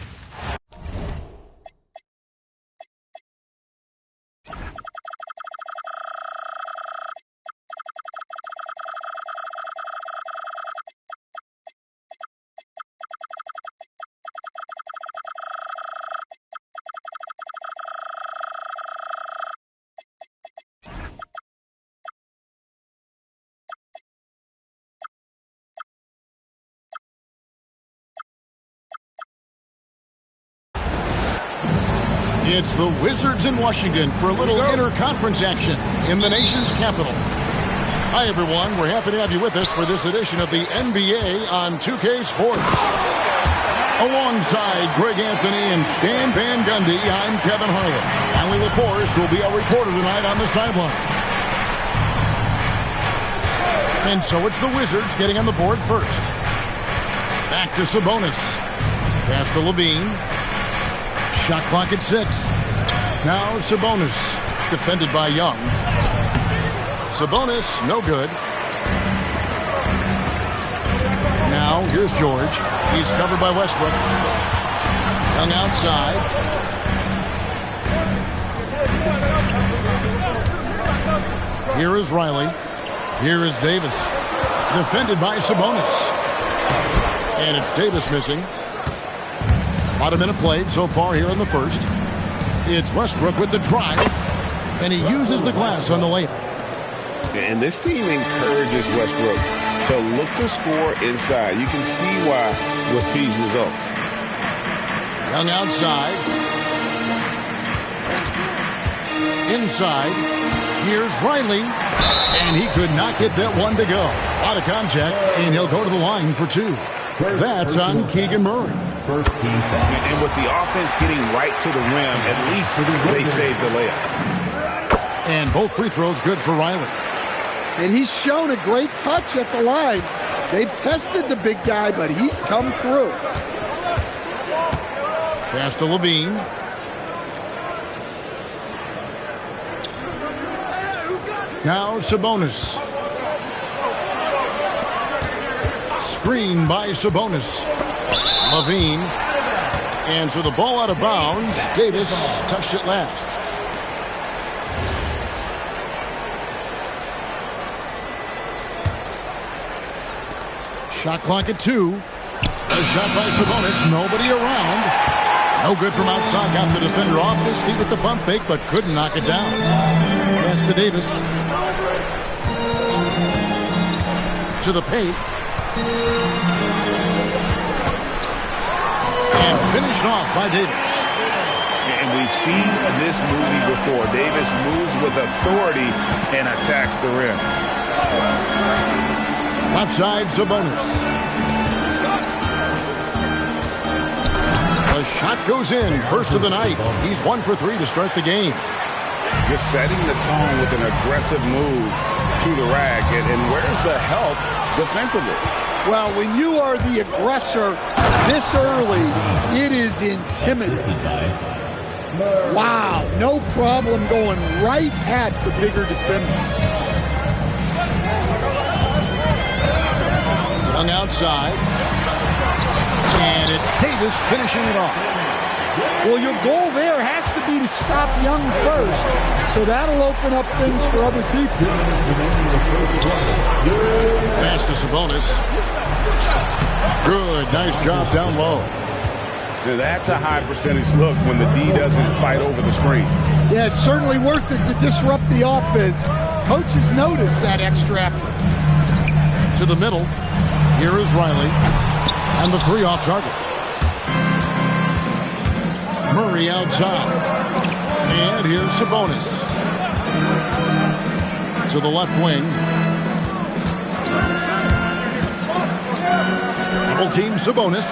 It's the Wizards in Washington for a little interconference action in the nation's capital. Hi, everyone. We're happy to have you with us for this edition of the NBA on 2K Sports. Alongside Greg Anthony and Stan Van Gundy, I'm Kevin Harlan. Allie LaForce will be our reporter tonight on the sideline. And so it's the Wizards getting on the board first. Back to Sabonis. Pass to Levine. Shot clock at 6. Now Sabonis, defended by Young. Sabonis, no good. Now here's George. He's covered by Westbrook. Young outside. Here is Riley. Here is Davis. Defended by Sabonis. And it's Davis missing. About a minute played so far here in the first. It's Westbrook with the drive, and he uses the glass on the layup. And this team encourages Westbrook to look to score inside. You can see why with these results. Young outside. Inside. Here's Riley, and he could not get that one to go. Out of contact, and he'll go to the line for 2. That's on Keegan Murray. First team foul. And with the offense getting right to the rim, at least they saved the layup. And both free throws good for Riley. And he's shown a great touch at the line. They've tested the big guy, but he's come through. Pass to Levine. Now Sabonis. Screen by Sabonis. Levine. And so the ball out of bounds. Davis touched it last. Shot clock at 2. A shot by Sabonis. Nobody around. No good from outside. Got the defender off his feet with the pump fake, but couldn't knock it down. Pass to Davis. To the paint. And finished off by Davis. And we've seen this movie before. Davis moves with authority and attacks the rim. Left side, Sabonis. The shot goes in. First of the night. He's 1 for 3 to start the game. Just setting the tone with an aggressive move to the rack. And where's the help defensively? Well, when you are the aggressor this early, it is intimidating. Wow, no problem going right at the bigger defender. Young outside. And it's Davis finishing it off. Well, your goal there has to be to stop Young first, so that'll open up things for other people. Pass to Sabonis. Good, nice job down low. That's a high percentage look when the D doesn't fight over the screen. Yeah, it's certainly worth it to disrupt the offense. Coaches notice that extra effort. To the middle. Here is Riley. And the 3 off target. Murray outside. And here's Sabonis. To the left wing. Double team Sabonis.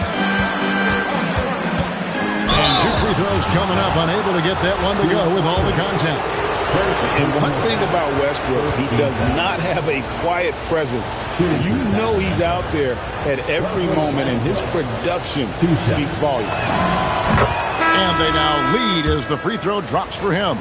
And 2 free throws coming up. Unable to get that one to go with all the contact. And one thing about Westbrook, he does not have a quiet presence. You know he's out there at every moment, and his production speaks volumes. And they now lead as the free throw drops for him.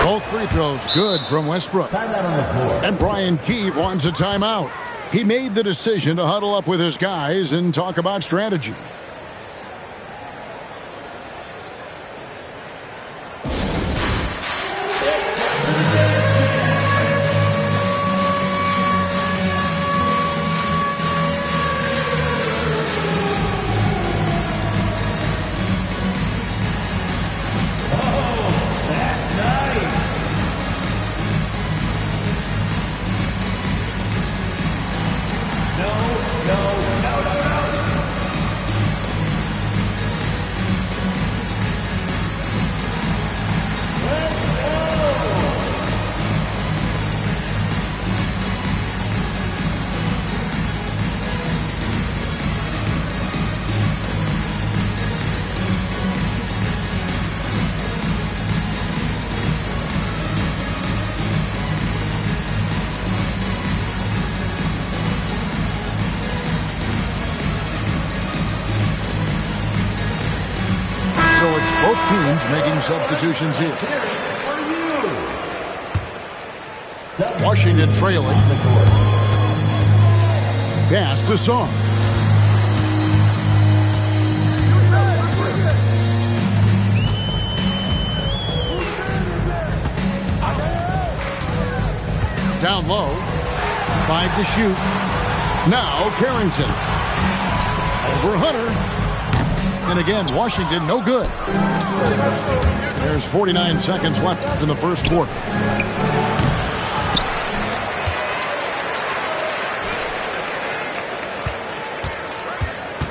Both free throws good from Westbrook. And Brian Keefe wants a timeout. He made the decision to huddle up with his guys and talk about strategy. Both teams making substitutions here. Washington trailing. Pass to Song. Down low. 5 to shoot. Now Carrington. Over Hunter. And again, Washington, no good. There's 49 seconds left in the first quarter.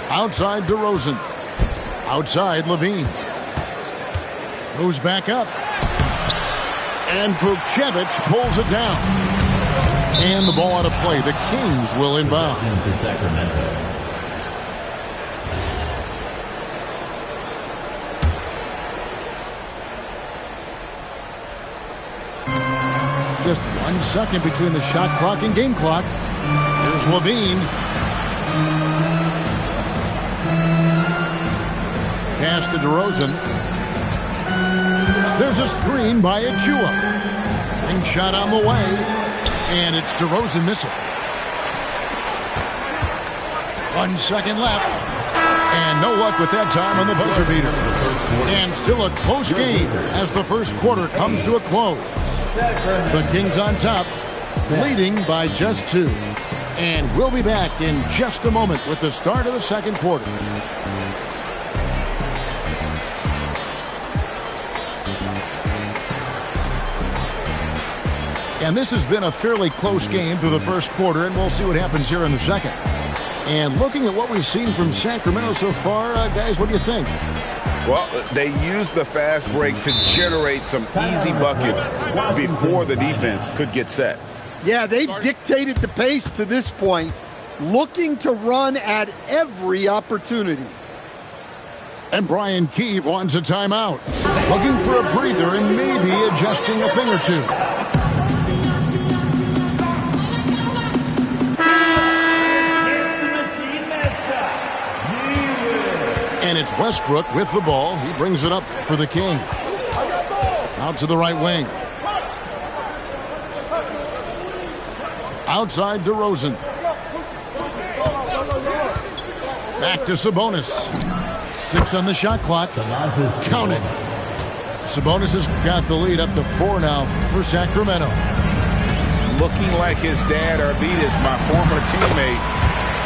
Outside DeRozan. Outside Levine. Goes back up. And Vukcevic pulls it down. And the ball out of play. The Kings will inbound. To Sacramento. Just 1 second between the shot clock and game clock. Here's Levine. Pass to DeRozan. There's a screen by Achua. Ring shot on the way. And it's DeRozan missing. 1 second left. And no luck with that time on the buzzer beater. And still a close game as the first quarter comes to a close. The Kings on top, leading by just 2. And we'll be back in just a moment with the start of the second quarter. And this has been a fairly close game through the first quarter, and we'll see what happens here in the second. And looking at what we've seen from Sacramento so far, guys, what do you think? Well, they used the fast break to generate some easy buckets before the defense could get set. Yeah, they've dictated the pace to this point, looking to run at every opportunity. And Brian Keefe wants a timeout. Looking for a breather and maybe adjusting a thing or two. And it's Westbrook with the ball. He brings it up for the King. Out to the right wing. Outside DeRozan. Back to Sabonis. 6 on the shot clock. Count it. Sabonis has got the lead up to 4 now for Sacramento. Looking like his dad, Arvidas, my former teammate.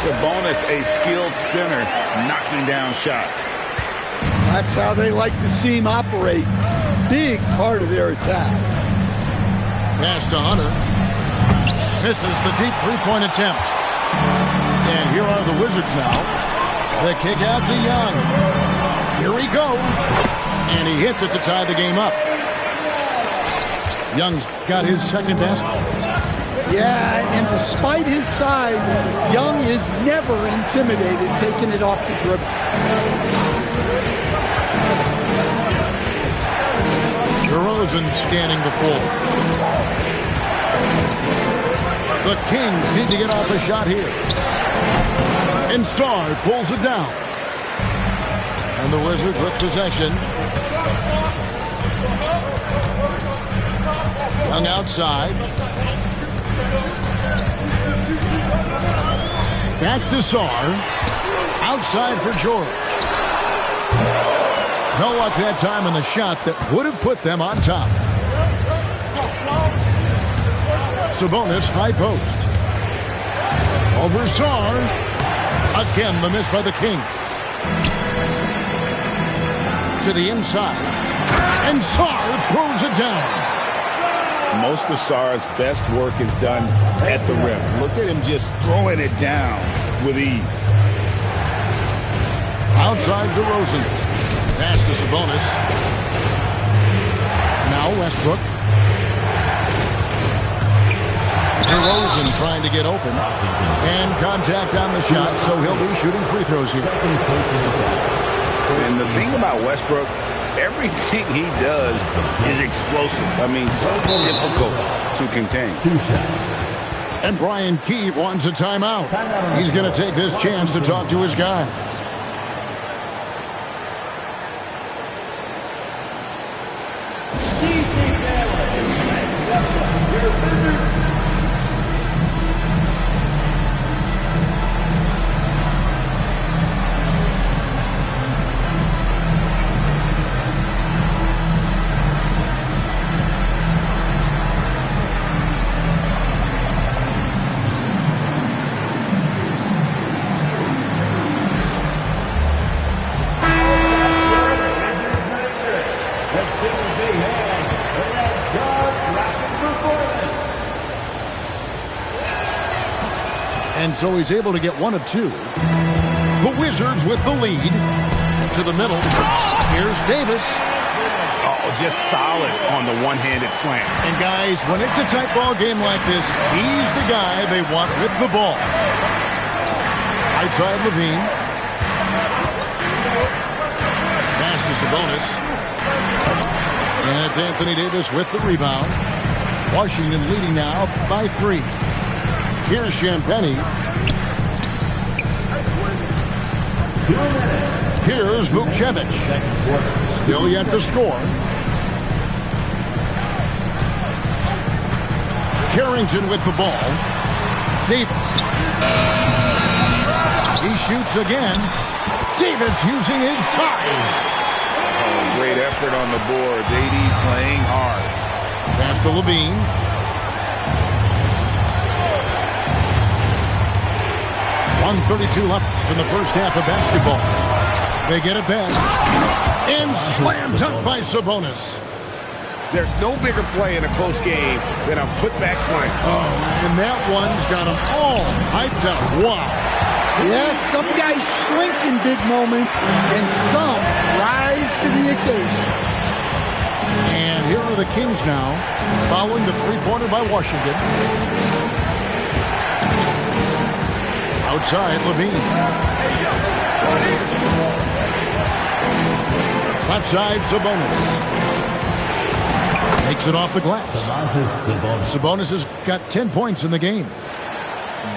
Sabonis, a skilled center, knocking down shots. That's how they like to see him operate. Big part of their attack. Pass to Hunter. Misses the deep three-point attempt. And here are the Wizards now. The kick out to Young. Here he goes. And he hits it to tie the game up. Young's got his second basket. Yeah, and despite his size, Young is never intimidated taking it off the dribble. DeRozan scanning the floor. The Kings need to get off a shot here. And Sarr pulls it down. And the Wizards with possession. Young outside. Back to Sarr. Outside for George. No luck that time on the shot that would have put them on top. Sabonis high post. Over Sarr. Again the miss by the Kings. To the inside. And Sarr throws it down. Most of Sarr's best work is done at the rim. Look at him just throwing it down with ease. Outside DeRozan. Pass to Sabonis. Now Westbrook. DeRozan trying to get open. And contact on the shot, so he'll be shooting free throws here. And the thing about Westbrook, everything he does is explosive. I mean, so difficult to contain. And Brian Keefe wants a timeout. He's going to take this chance to talk to his guys. And so he's able to get one of two. The Wizards with the lead. To the middle. Here's Davis. Oh, just solid on the one-handed slam. And guys, when it's a tight ball game like this, he's the guy they want with the ball. Right side Levine. Pass to Sabonis. And it's Anthony Davis with the rebound. Washington leading now by 3. Here's Champagny. Here's Vukcevic. Still yet to score. Carrington with the ball. Davis. He shoots again. Davis using his size. Oh, great effort on the boards. AD playing hard. Pass to Levine. 1:32 left in the first half of basketball. They get it back. And slam dunk by Sabonis. There's no bigger play in a close game than a putback slam. Oh, and that one's got them all hyped up. Wow. Yes, some guys shrink in big moments, and some rise to the occasion. And here are the Kings now, following the three-pointer by Washington. Outside, Levine. Left side, Sabonis. Takes it off the glass. Sabonis has got 10 points in the game.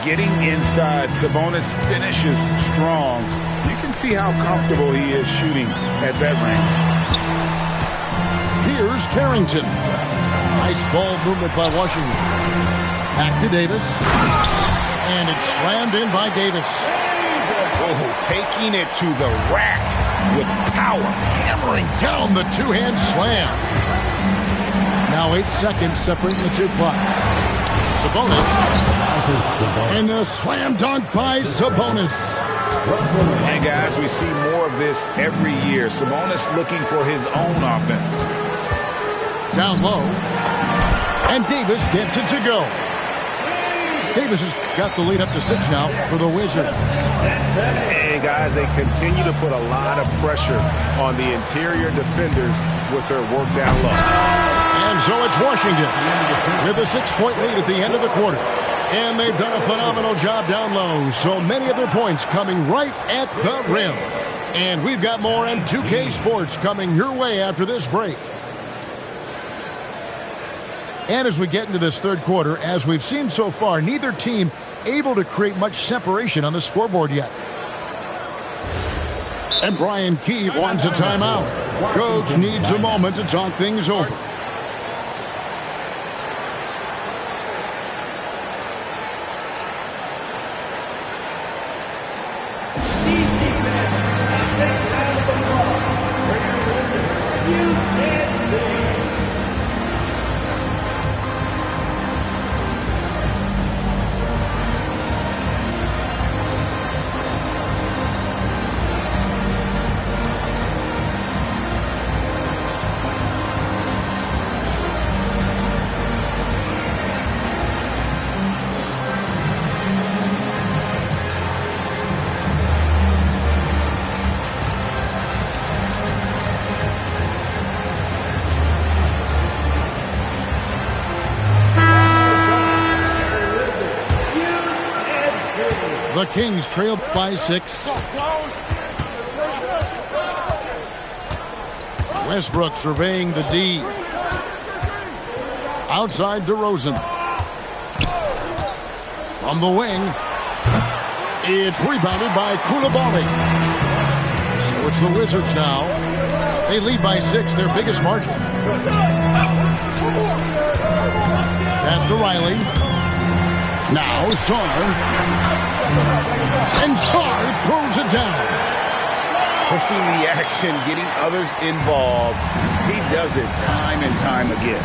Getting inside, Sabonis finishes strong. You can see how comfortable he is shooting at that range. Here's Carrington. Nice ball movement by Washington. Back to Davis. And it's slammed in by Davis. Oh, taking it to the rack with power. Hammering down the two-hand slam. Now 8 seconds separating the two clocks. Sabonis. And a slam dunk by Sabonis. And guys, we see more of this every year. Sabonis looking for his own offense. Down low. And Davis gets it to go. Davis has got the lead up to 6 now for the Wizards. And guys, they continue to put a lot of pressure on the interior defenders with their work down low. And so it's Washington with a 6-point lead at the end of the quarter. And they've done a phenomenal job down low. So many of their points coming right at the rim. And we've got more on 2K Sports coming your way after this break. And as we get into this third quarter, as we've seen so far, neither team able to create much separation on the scoreboard yet. And Brian Keefe wants a timeout. Coach needs a moment to talk things over. The Kings trail by 6. Westbrook surveying the D. Outside DeRozan. From the wing. It's rebounded by Koulibaly. So it's the Wizards now. They lead by 6, their biggest margin. Pass to Riley. Now Sarr. And Sarr throws it down. Pushing the action, getting others involved. He does it time and time again.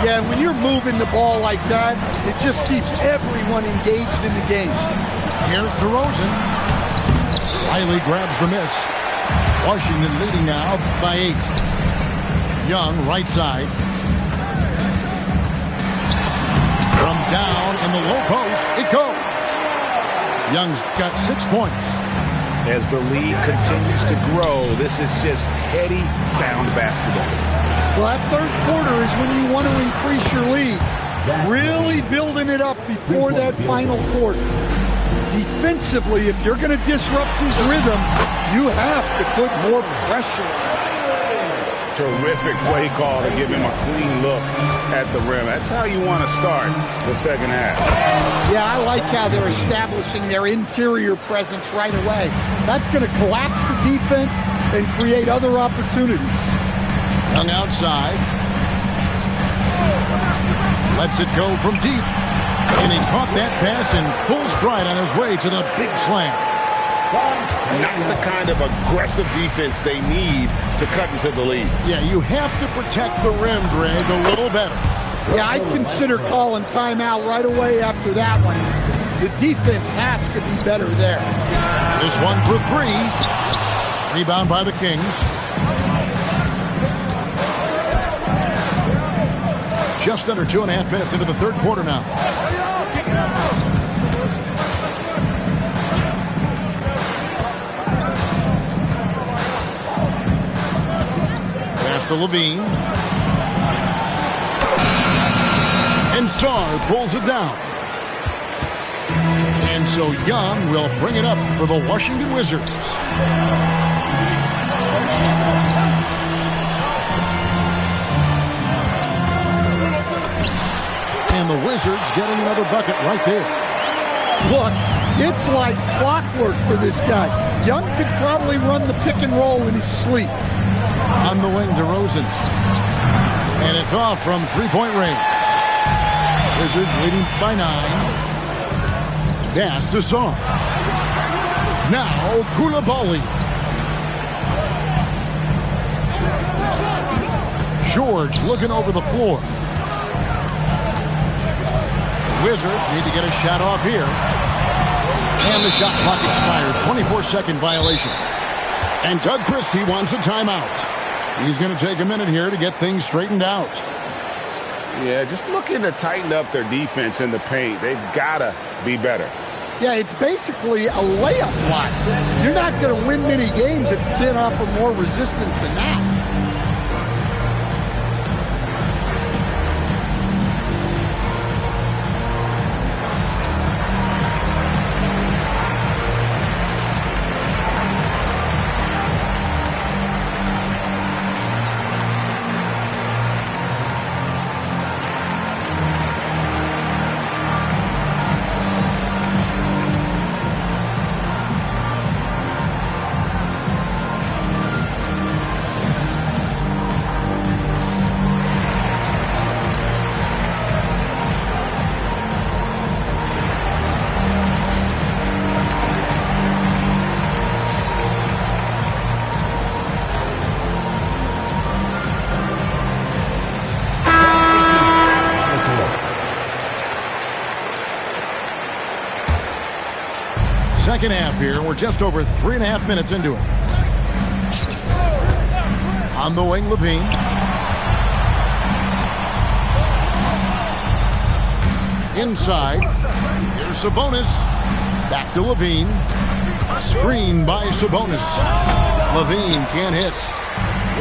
Yeah, when you're moving the ball like that, it just keeps everyone engaged in the game. Here's DeRozan. Riley grabs the miss. Washington leading now by 8. Young, right side. From down in the low post, it goes. Young's got 6 points. As the lead continues to grow, this is just heady, sound basketball. Well, that third quarter is when you want to increase your lead. Really building it up before that final quarter. Defensively, if you're going to disrupt his rhythm, you have to put more pressure on him. Terrific play call to give him a clean look at the rim. That's how you want to start the second half. Yeah, I like how they're establishing their interior presence right away. That's going to collapse the defense and create other opportunities. Young outside. Lets it go from deep. And he caught that pass in full stride on his way to the big slam. Not the kind of aggressive defense they need to cut into the lead. Yeah, you have to protect the rim, Greg, a little better. Yeah, I'd consider calling timeout right away after that one. The defense has to be better there. This one for three. Rebound by the Kings. Just under 2.5 minutes into the third quarter now. Pass to Levine. And Sarr pulls it down. And so Young will bring it up for the Washington Wizards. And the Wizards getting another bucket right there. Look, it's like clockwork for this guy. Young could probably run the pick and roll in his sleep. On the wing, DeRozan. And it's off from three-point range. Wizards leading by 9. Pass to Sarr. Now Koulibaly. George looking over the floor. The Wizards need to get a shot off here. And the shot clock expires. 24-second violation. And Doug Christie wants a timeout. He's going to take a minute here to get things straightened out. Yeah, just looking to tighten up their defense in the paint. They've got to be better. Yeah, it's basically a layup line. You're not going to win many games if you can't offer more resistance than that. Second half here. We're just over 3.5 minutes into it. On the wing, Levine. Inside. Here's Sabonis. Back to Levine. Screen by Sabonis. Levine can't hit.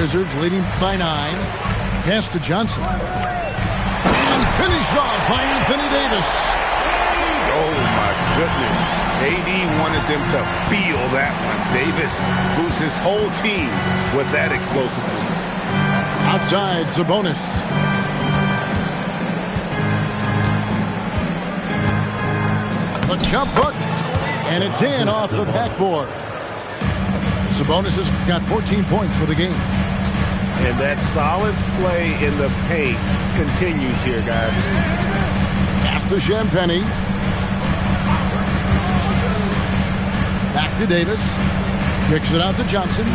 Wizards leading by 9. Pass to Johnson. And finished off by Anthony Davis. Oh, my goodness. AD wanted them to feel that one. Davis boosts his whole team with that explosiveness. Outside, Sabonis. The jump hook. And it's in off the backboard. Sabonis has got 14 points for the game. And that solid play in the paint continues here, guys. Pass to Champagny. Back to Davis. Kicks it out to Johnson.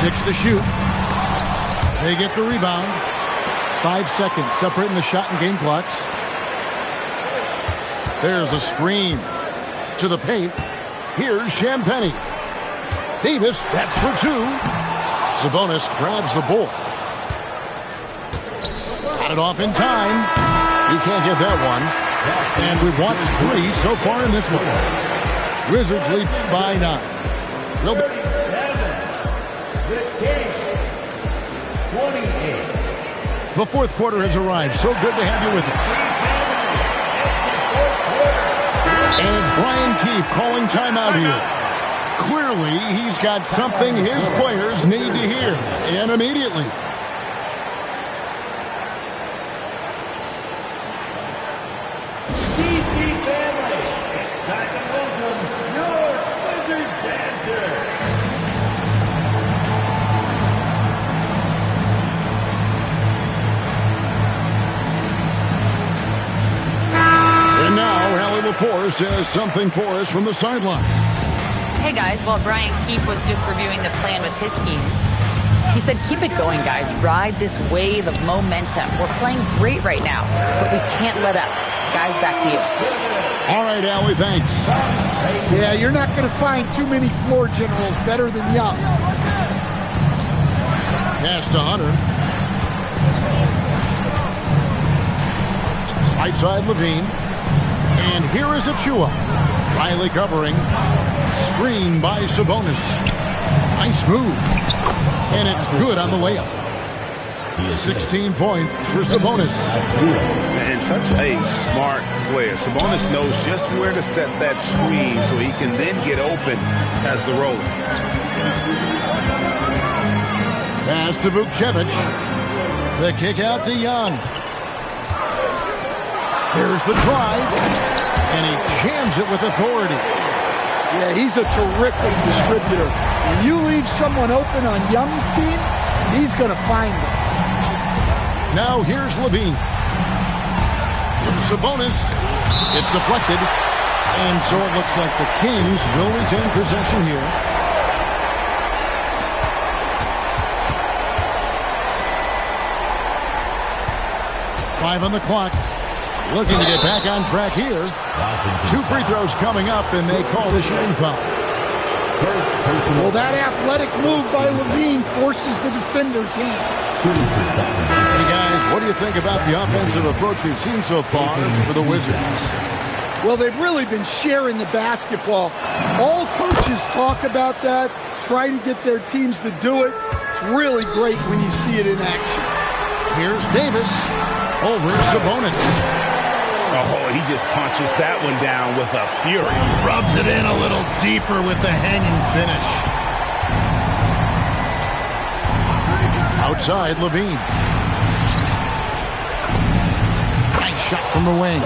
6 to shoot. They get the rebound. 5 seconds separating the shot and game clocks. There's a screen to the paint. Here's Champagny. Davis, that's for 2. Sabonis grabs the ball. Got it off in time. He can't get that one. And we've watched 3 so far in this one. Wizards lead by 9. They'll be 28. The fourth quarter has arrived. So good to have you with us. And it's Brian Keefe calling timeout here. Clearly, he's got something his players need to hear, and immediately. Force says something for us from the sideline. Hey guys, while Brian Keefe was just reviewing the plan with his team, he said, keep it going, guys. Ride this wave of momentum. We're playing great right now, but we can't let up. Guys, back to you. All right, Allie, thanks. Yeah, you're not going to find too many floor generals better than Young. Pass to Hunter. Right side, Levine. And here is Achua. Riley covering. Screen by Sabonis. Nice move. And it's good on the layup. 16 points for Sabonis. And such a smart player. Sabonis knows just where to set that screen so he can then get open as the roller. Pass to Vukcevic. The kick out to Young. Here's the drive. And he jams it with authority. Yeah, he's a terrific distributor. When you leave someone open on Young's team, he's going to find them. Now here's Levine. Sabonis. It's deflected. And so it looks like the Kings will retain possession here. Five on the clock. Looking to get back on track here. 2 free throws coming up, and they call the shooting foul. Well, that athletic move by Levine forces the defender's hand. Hey, guys, what do you think about the offensive approach we've seen so far for the Wizards? Well, they've really been sharing the basketball. All coaches talk about that, try to get their teams to do it. It's really great when you see it in action. Here's Davis over Sabonis. Oh, he just punches that one down with a fury. Rubs it in a little deeper with the hanging finish. Outside, Levine. Nice shot from the wing.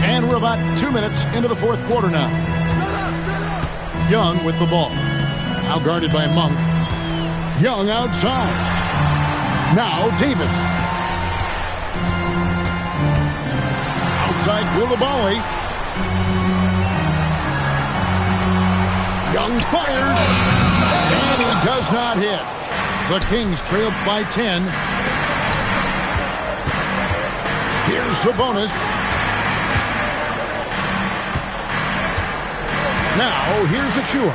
And we're about 2 minutes into the fourth quarter now. Young with the ball. Now guarded by Monk. Young outside. Now Davis. Outside Koulibaly. Young fires. And he does not hit. The Kings trailed by 10. Here's Sabonis. Now here's Achua.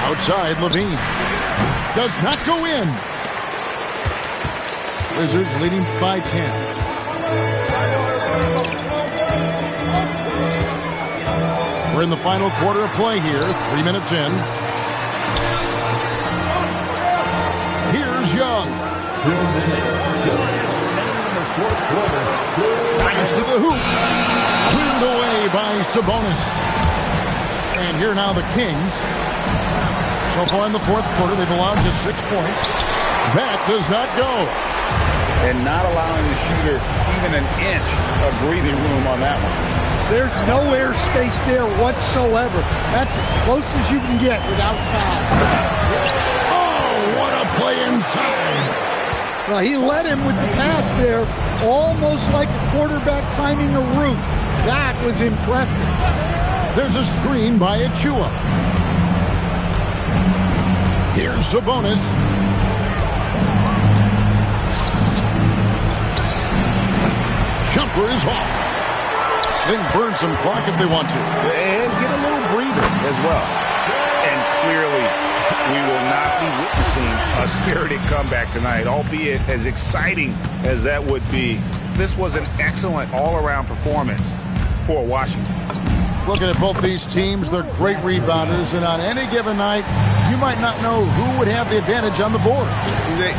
Outside, Levine. Does not go in. Wizards leading by 10. We're in the final quarter of play here. 3 minutes in. Here's Young. Fires to the hoop. Cleared away by Sabonis. And here now the Kings. So far in the fourth quarter, they've allowed just 6 points. That does not go. And not allowing the shooter even an inch of breathing room on that one. There's no airspace there whatsoever. That's as close as you can get without foul. Oh, what a play inside. Well, he led him with the pass there, almost like a quarterback timing a route. That was impressive. There's a screen by Achua. Here's Sabonis. Jumper is off. They can burn some clock if they want to. And get a little breather as well. And clearly, we will not be witnessing a spirited comeback tonight, albeit as exciting as that would be. This was an excellent all-around performance for Washington. Looking at both these teams, they're great rebounders, and on any given night, you might not know who would have the advantage on the board.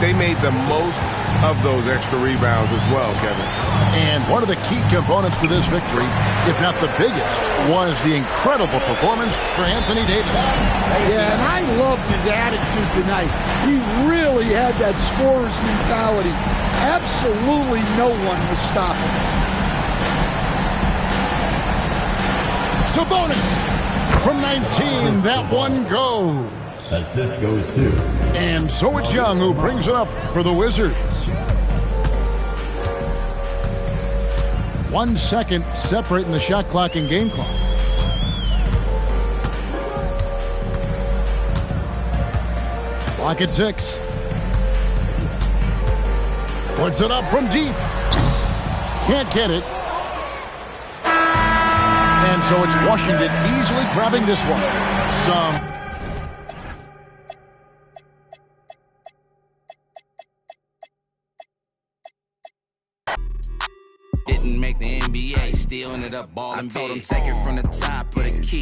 They made the most of those extra rebounds as well, Kevin. And one of the key components to this victory, if not the biggest, was the incredible performance for Anthony Davis. Yeah, and I loved his attitude tonight. He really had that scorer's mentality. Absolutely no one was stopping him. Sabonis from 19, that one goes. Assist goes to. And so it's Young who brings it up for the Wizards. 1 second separating the shot clock and game clock. Clock at 6. Puts it up from deep. Can't get it. And so it's Washington easily grabbing this one. Didn't make the NBA, still ended up balling. I told him take it from the top, put a key.